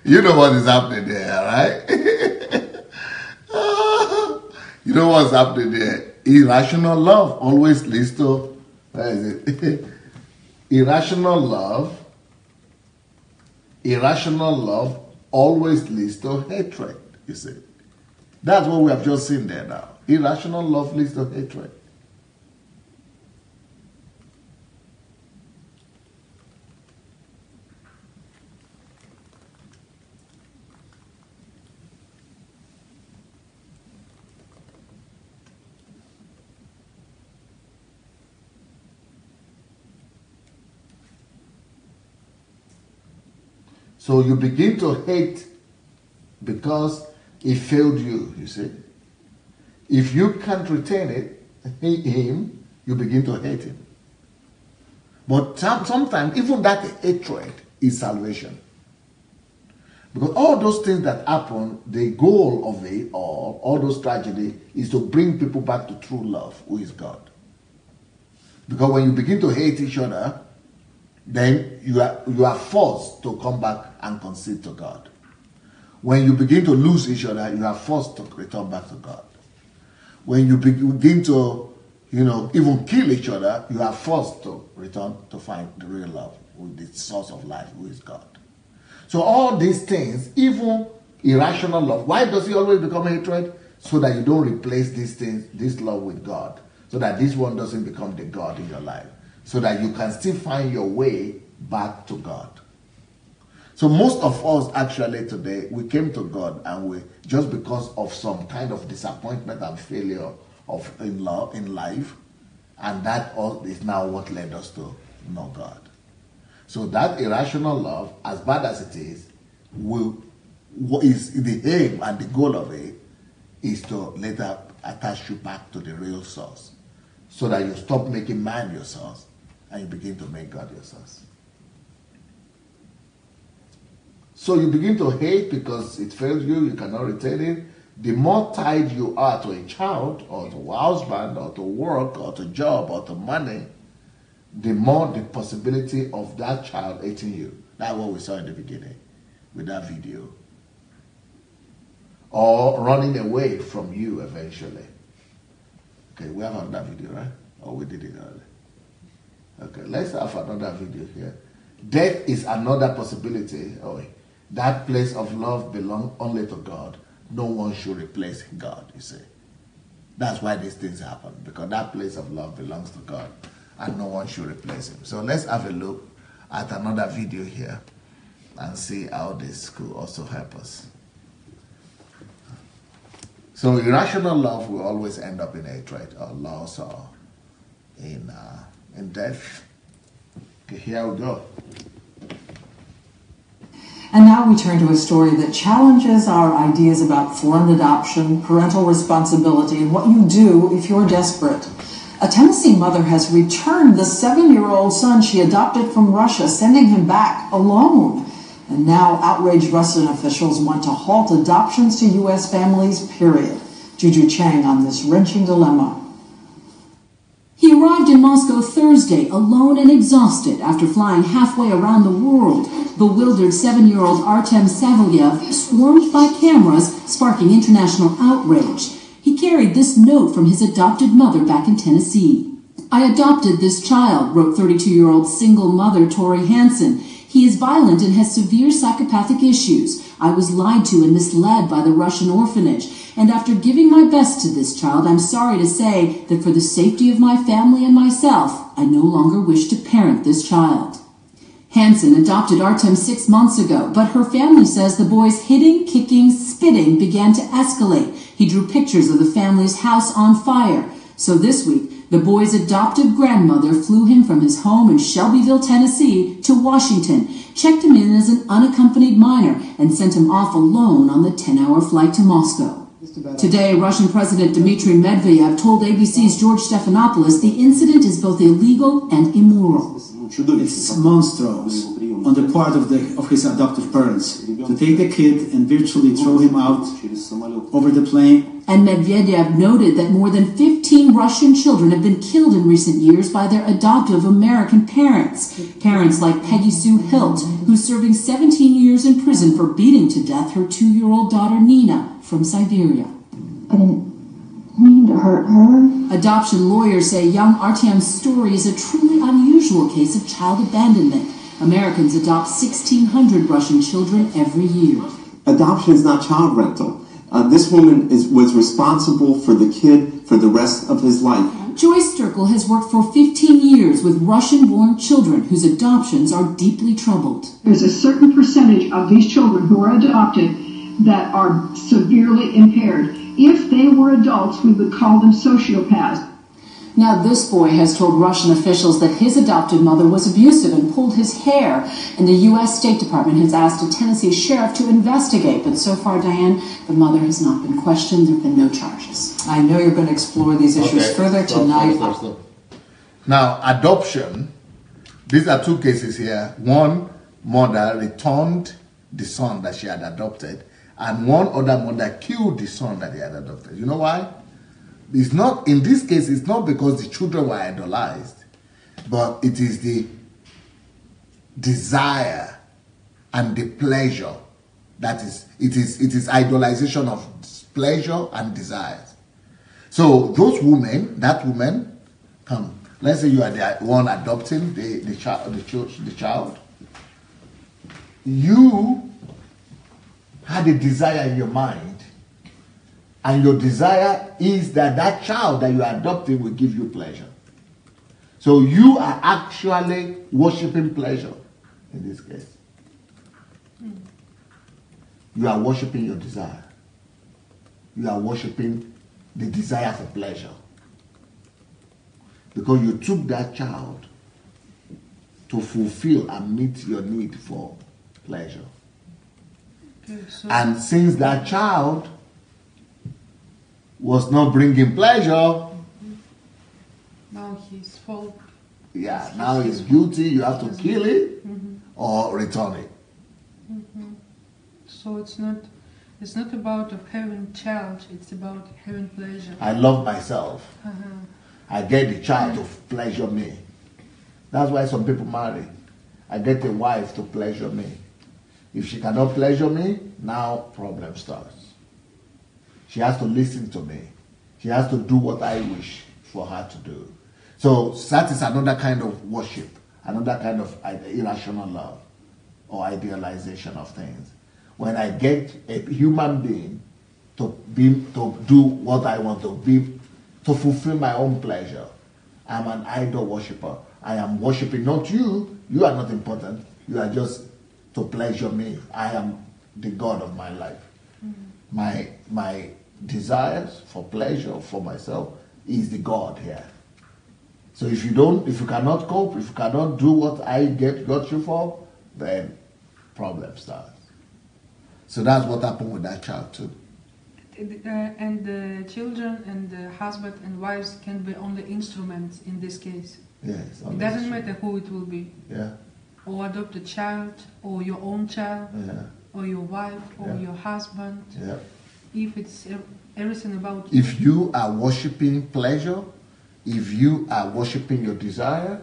You know what is happening there, right? You know what's happening there? Irrational love always leads to, where is it? Irrational love always leads to hatred, you see. That's what we have just seen there now. Irrational love leads to hatred. So you begin to hate because it failed you, you see. If you can't retain it, him, you begin to hate him. But sometimes even that hatred is salvation. Because all those things that happen, the goal of it, or all those tragedies, is to bring people back to true love, who is God. Because when you begin to hate each other, then you are forced to come back and concede to God. When you begin to lose each other, you are forced to return back to God. When you begin to, even kill each other, you are forced to return to find the real love, with the source of life, who is God. So all these things, even irrational love, why does it always become hatred? So that you don't replace these things, this love with God. So that this one doesn't become the God in your life. So that you can still find your way back to God. So most of us actually today, we came to God and we, just because of some kind of disappointment and failure in life, and that all is now what led us to know God. So that irrational love, as bad as it is the aim and the goal of it is to later attach you back to the real source. So that you stop making man your source and you begin to make God your source. So you begin to hate because it failed you, you cannot retain it. The more tied you are to a child or to a husband or to work or to job or to money, the more the possibility of that child hating you. That's what we saw in the beginning with that video. Or running away from you eventually. Okay, we have another video, right? Or we did it earlier. Okay, let's have another video here. Death is another possibility. Oh, that place of love belongs only to God. No one should replace God, you see. That's why these things happen, because that place of love belongs to God and no one should replace him. So let's have a look at another video here and see how this could also help us. So irrational love will always end up in hatred or loss or in death. Okay, here we go. And now we turn to a story that challenges our ideas about foreign adoption, parental responsibility, and what you do if you're desperate. A Tennessee mother has returned the 7-year-old son she adopted from Russia, sending him back alone. And now outraged Russian officials want to halt adoptions to U.S. families, period. Juju Chang on this wrenching dilemma. He arrived in Moscow Thursday, alone and exhausted after flying halfway around the world. Bewildered 7-year-old Artem Savelyev swarmed by cameras, sparking international outrage. He carried this note from his adopted mother back in Tennessee. "I adopted this child," wrote 32-year-old single mother Tori Hansen. "He is violent and has severe psychopathic issues. I was lied to and misled by the Russian orphanage. And after giving my best to this child, I'm sorry to say that for the safety of my family and myself, I no longer wish to parent this child." Hansen adopted Artem 6 months ago, but her family says the boy's hitting, kicking, spitting began to escalate. He drew pictures of the family's house on fire. So this week, the boy's adoptive grandmother flew him from his home in Shelbyville, Tennessee, to Washington, checked him in as an unaccompanied minor, and sent him off alone on the 10-hour flight to Moscow. Today, Russian President Dmitry Medvedev told ABC's George Stephanopoulos the incident is both illegal and immoral. It's monstrous on the part of his adoptive parents to take the kid and virtually throw him out over the plane. And Medvedev noted that more than 15 Russian children have been killed in recent years by their adoptive American parents. Parents like Peggy Sue Hilt, who's serving 17 years in prison for beating to death her 2-year-old daughter Nina from Siberia. I didn't mean to hurt her. Adoption lawyers say young Artyom's story is a truly unusual case of child abandonment. Americans adopt 1,600 Russian children every year. Adoption is not child rental. This woman was responsible for the kid for the rest of his life. Joyce Sturkle has worked for 15 years with Russian-born children whose adoptions are deeply troubled. There's a certain percentage of these children who are adopted that are severely impaired. If they were adults, we would call them sociopaths. Now this boy has told Russian officials that his adopted mother was abusive and pulled his hair, and the U.S. State Department has asked a Tennessee sheriff to investigate, but so far, Diane, the mother has not been questioned. There have been no charges. I know you're going to explore these issues further tonight. Stop. Now, adoption, these are two cases here. One mother returned the son that she had adopted, and one other mother killed the son that he had adopted. You know why? It's not, in this case, it's not because the children were idolized, but it is the desire and the pleasure that is, it is idolization of pleasure and desires. So those women, that woman, come, let's say you are the one adopting the child. You had a desire in your mind, and your desire is that that child that you are adopting will give you pleasure. So you are actually worshiping pleasure in this case. You are worshiping your desire. You are worshiping the desire for pleasure. Because you took that child to fulfill and meet your need for pleasure. Okay, so and since that child was not bringing pleasure, now he's fault. Yeah, now he's guilty. You have to kill it or return it. So it's not about of having child. It's about having pleasure. I love myself. I get the child to pleasure me. That's why some people marry. I get a wife to pleasure me. If she cannot pleasure me, now problem starts. She has to listen to me. She has to do what I wish for her to do. So that is another kind of worship, another kind of irrational love or idealization of things. When I get a human being to do what I want to be, to fulfill my own pleasure, I'm an idol worshiper. I am worshiping not you. You are not important. You are just to pleasure me. I am the God of my life. My desires for pleasure for myself is the God here. So if you cannot cope, if you cannot do what I got you for, then problem starts. So that's what happened with that child too. And the children and the husband and wives can be only instruments in this case. Yes. It doesn't matter who it will be. Yeah. Or adopt a child, or your own child, or your wife, or your husband. Yeah. If it's everything about you. If you are worshiping pleasure, if you are worshiping your desire,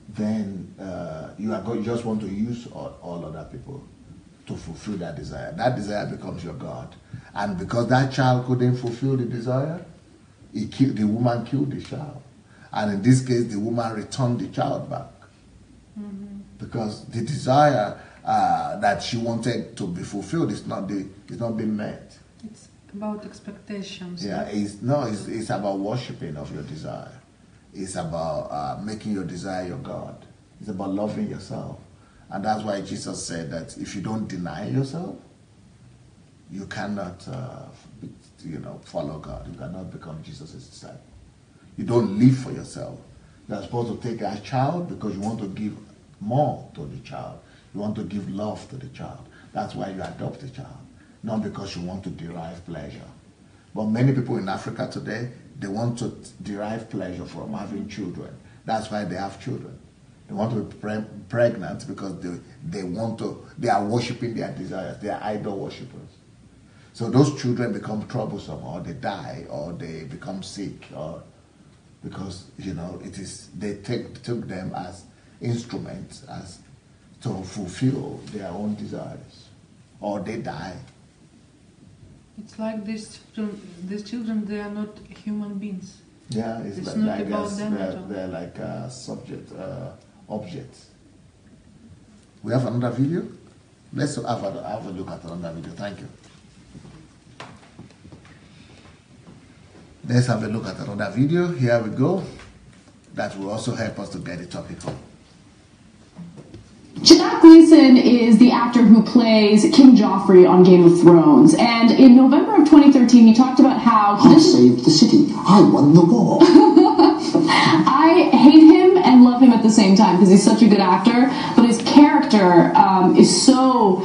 then you just want to use all other people to fulfill that desire. That desire becomes your God. And because that child couldn't fulfill the desire, the woman killed the child. And in this case, the woman returned the child back. Because the desire that she wanted to be fulfilled is not being met. It's about expectations. Yeah, it's about worshiping of your desire. It's about making your desire your God. It's about loving yourself. And that's why Jesus said that if you don't deny yourself, you cannot follow God. You cannot become Jesus' disciple. You don't live for yourself. You are supposed to take a child because you want to give more to the child. You want to give love to the child. That's why you adopt a child. Not because you want to derive pleasure. But many people in Africa today, they want to derive pleasure from having children. That's why they have children. They want to be pregnant because they are worshiping their desires. They are idol worshippers. So those children become troublesome, or they die, or they become sick, or because they took them as instruments as to fulfill their own desires, or they die. It's like these children, they are not human beings. Yeah, it's not about them at all. They're like objects. We have another video. Let's have a look at another video. Thank you. Let's have a look at another video. Here we go. That will also help us to get the topic on. Jack Gleason is the actor who plays King Joffrey on Game of Thrones, and in November of 2013 he talked about how he saved the city. I won the war. I hate him and love him at the same time because he's such a good actor, but his character is so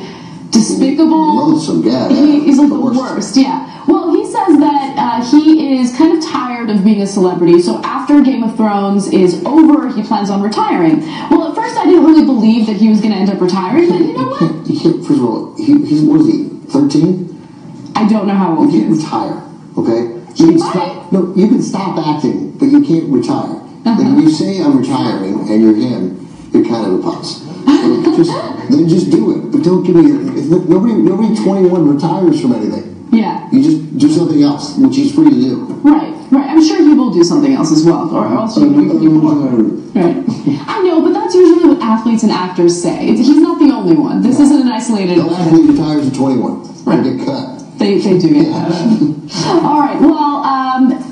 despicable. Loathsome guy. He's like the worst, yeah. Well, he says that he is kind of tired of being a celebrity, so after Game of Thrones is over, he plans on retiring. Well, at first I didn't really believe that he was going to end up retiring, but you know what? You can't, first of all, he's what is he, 13? I don't know how old he You can't is. retire, okay? You can stop, no, you can stop acting, but you can't retire. Like, if you say I'm retiring and you're him, you're kind of a putz. Then just do it, but don't give me. Nobody 21 retires from anything. Yeah. You just do something else, which he's free to do. Right. I'm sure he will do something else as well, or else he would be bored. Right. I know, but that's usually what athletes and actors say. He's not the only one. This isn't an isolated No event. athlete retires at 21. Right. They get cut. They do get cut. All right. Well,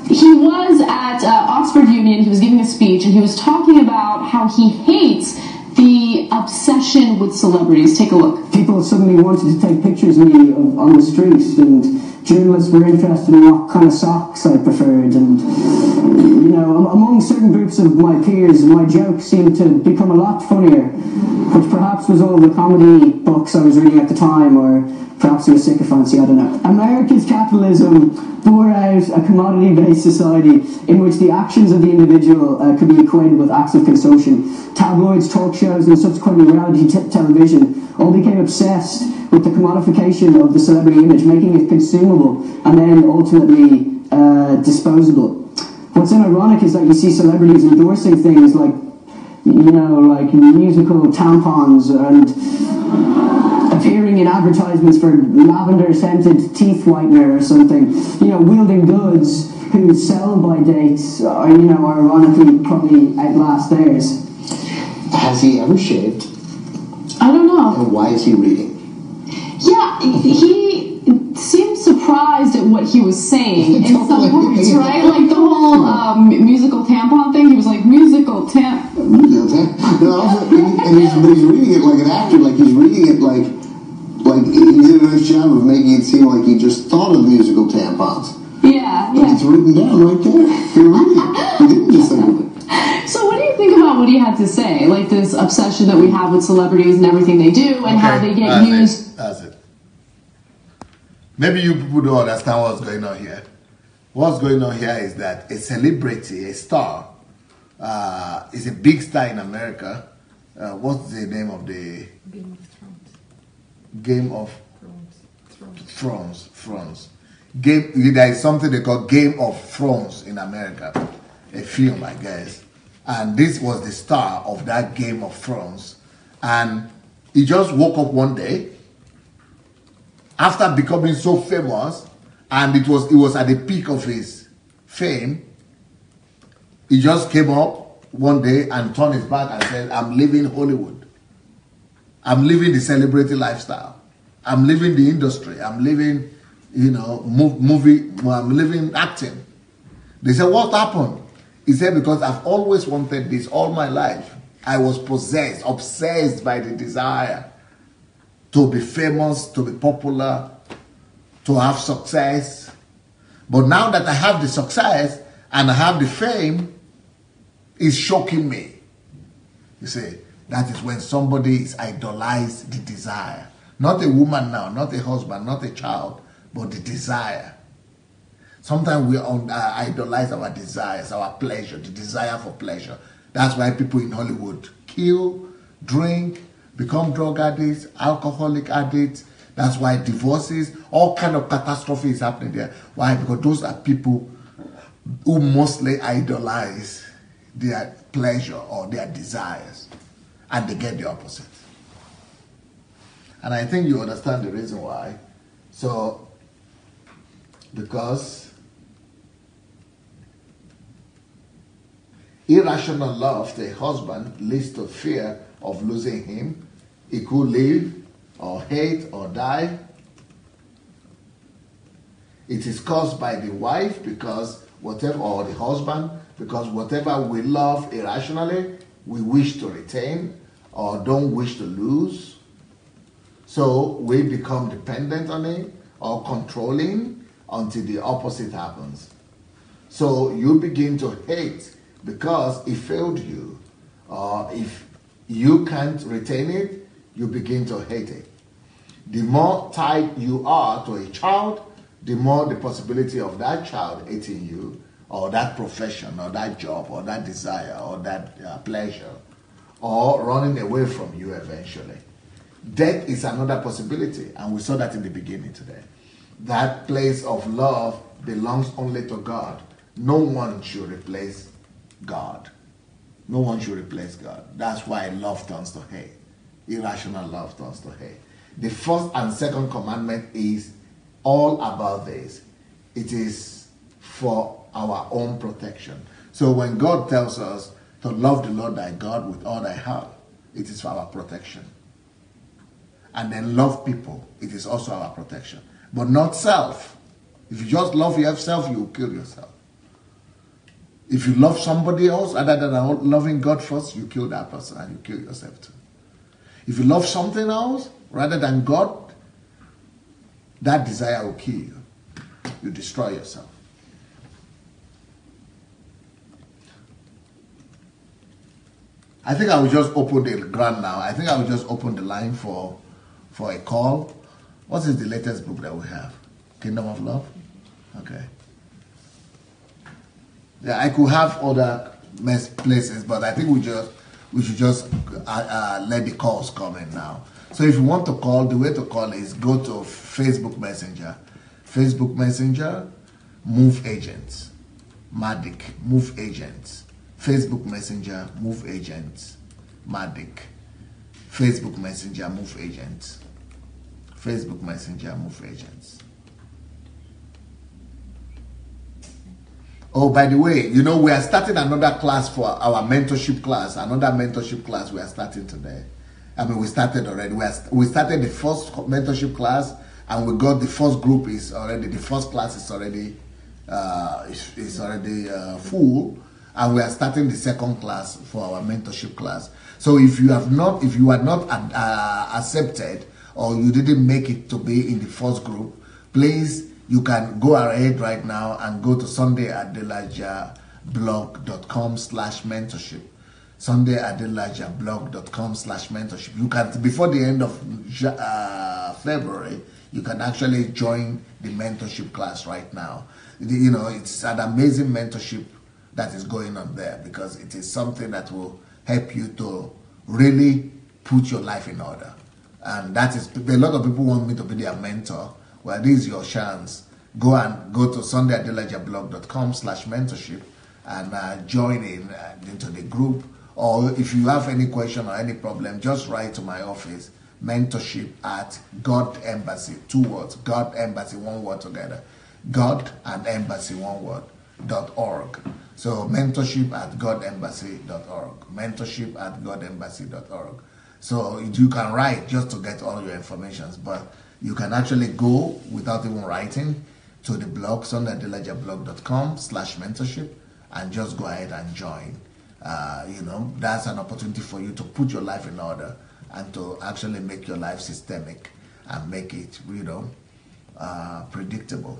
he was at Oxford Union. He was giving a speech, and he was talking about how he hates the obsession with celebrities. Take a look. People suddenly wanted to take pictures of me on the streets, and journalists were interested in what kind of socks I preferred, and you know, among certain groups of my peers, my jokes seemed to become a lot funnier, which perhaps was all the comedy books I was reading at the time, or perhaps it was sycophancy, I don't know. America's capitalism bore out a commodity-based society in which the actions of the individual could be equated with acts of consumption. Tabloids, talk shows, and subsequently reality television all became obsessed with the commodification of the celebrity image, making it consumable and then ultimately disposable. What's ironic is that you see celebrities endorsing things like, you know, like musical tampons and appearing in advertisements for lavender-scented teeth whitener or something, you know, wielding goods whose sell-by dates are, you know, ironically probably outlast theirs. Has he ever shaved? I don't know. And why is he reading? Yeah, he seemed surprised at what he was saying in some words, right? Like the whole musical tampon thing. He was like, musical tamp. No, and he's reading it like an actor, like he's reading it like he did a nice job of making it seem like he just thought of musical tampons. Yeah, But it's written down right there. You're reading it. He didn't just think of it. So what do you think about what he had to say? Like this obsession that we have with celebrities and everything they do and how they get used. That's it. Maybe you people don't understand what's going on here. What's going on here is that a celebrity, a star, is a big star in America. What's the name of the Game of Thrones? There is something they call Game of Thrones in America, a film, I guess. And this was the star of that Game of Thrones. And he just woke up one day after becoming so famous, and it was at the peak of his fame. He just came up one day and turned his back and said, I'm leaving Hollywood. I'm leaving the celebrity lifestyle. I'm leaving the industry. I'm leaving, you know, I'm leaving acting. They said, what happened? He said, because I've always wanted this all my life. I was obsessed by the desire to be famous, to be popular, to have success. But now that I have the success and I have the fame, it's shocking me. You see, that is when somebody is idolized the desire. Not a woman now, not a husband, not a child, but the desire. Sometimes we idolize our desires, our pleasure, the desire for pleasure. That's why people in Hollywood kill, drink, become drug addicts, alcoholic addicts. That's why divorces, all kind of catastrophe is happening there. Why? Because those are people who mostly idolize their pleasure or their desires, and they get the opposite. And I think you understand the reason why. So, because irrational love to a husband leads to fear of losing him. He could leave or hate or die. It is caused by the wife because whatever, or the husband, because whatever we love irrationally, we wish to retain or don't wish to lose. So we become dependent on it or controlling until the opposite happens. So you begin to hate because it failed you. Or if you can't retain it, you begin to hate it. The more tied you are to a child, the more the possibility of that child hating you, or that profession, or that job, or that desire, or that pleasure, or running away from you eventually. Death is another possibility, and we saw that in the beginning today. That place of love belongs only to God. No one should replace God. No one should replace God. That's why love turns to hate. Irrational love turns to hate. The first and second commandment is all about this. It is for our own protection. So when God tells us to love the Lord thy God with all thy heart, it is for our protection. And then love people, it is also our protection. But not self. If you just love yourself, you will kill yourself. If you love somebody else other than loving God first, you kill that person and you kill yourself too. If you love something else rather than God, that desire will kill you. You destroy yourself. I think I will just open the ground now. I think I will just open the line for a call. What is the latest book that we have? Kingdom of Love? Okay. Yeah, I could have other places, but I think we should just let the calls come in now. So if you want to call, the way to call is go to Facebook Messenger. Facebook Messenger, Move Agents. Matic, Move Agents. Facebook Messenger, Move Agents. Matic. Facebook Messenger, Move Agents. Facebook Messenger, Move Agents. Oh, by the way, you know, we are starting another class for our mentorship class. Another mentorship class we are starting today. I mean, we started already. We started the first mentorship class, and we got the first group is already, the first class is already full, and we are starting the second class for our mentorship class. So if you are not accepted, or you didn't make it to be in the first group, please, you can go ahead right now and go to sundayadelajablog.com/mentorship. sundayadelajablog.com/mentorship. You can, before the end of February, you can actually join the mentorship class right now. You know, it's an amazing mentorship that is going on there, because it is something that will help you to really put your life in order. And that is, a lot of people want me to be their mentor. Well, this is your chance. Go to sundayadelajablog.com/mentorship and join into the group. Or if you have any question or any problem, just write to my office, mentorship@God Embassy, 2 words, God Embassy, 1 word together, God and Embassy, 1 word, .org. So mentorship@godembassy.org, mentorship@godembassy.org. So you can write just to get all your information, but you can actually go without even writing to the blog, sundayadelajablog.com/mentorship, and just go ahead and join. You know, that's an opportunity for you to put your life in order and to actually make your life systemic and make it, you know, predictable.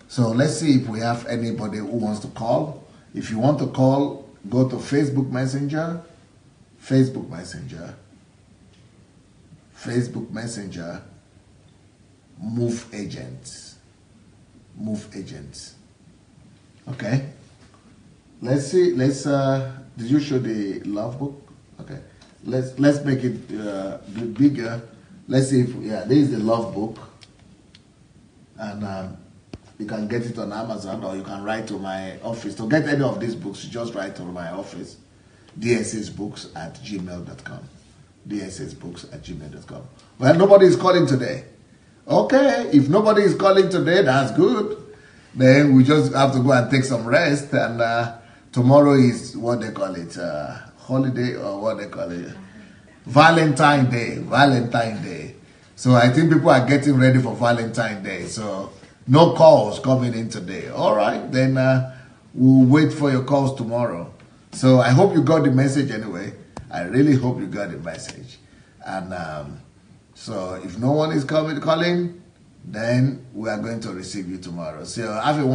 So let's see if we have anybody who wants to call. If you want to call, go to Facebook Messenger, Facebook Messenger, Facebook Messenger, Move Agents. Move Agents. Okay. Let's see. Did you show the love book? Okay. Let's make it bigger. Let's see if, yeah, this is the love book. And you can get it on Amazon, or you can write to my office. To get any of these books, you just write to my office, dssbooks@gmail.com. dssbooks@gmail.com. Well, nobody is calling today. Okay, if nobody is calling today, that's good. Then we just have to go and take some rest. And tomorrow is what they call it, holiday, or what they call it, Valentine Day. Valentine Day. So I think people are getting ready for Valentine Day. So no calls coming in today. All right, then We'll wait for your calls tomorrow. So I hope you got the message anyway. I really hope you got the message. And so if no one is calling, then we are going to receive you tomorrow. So have a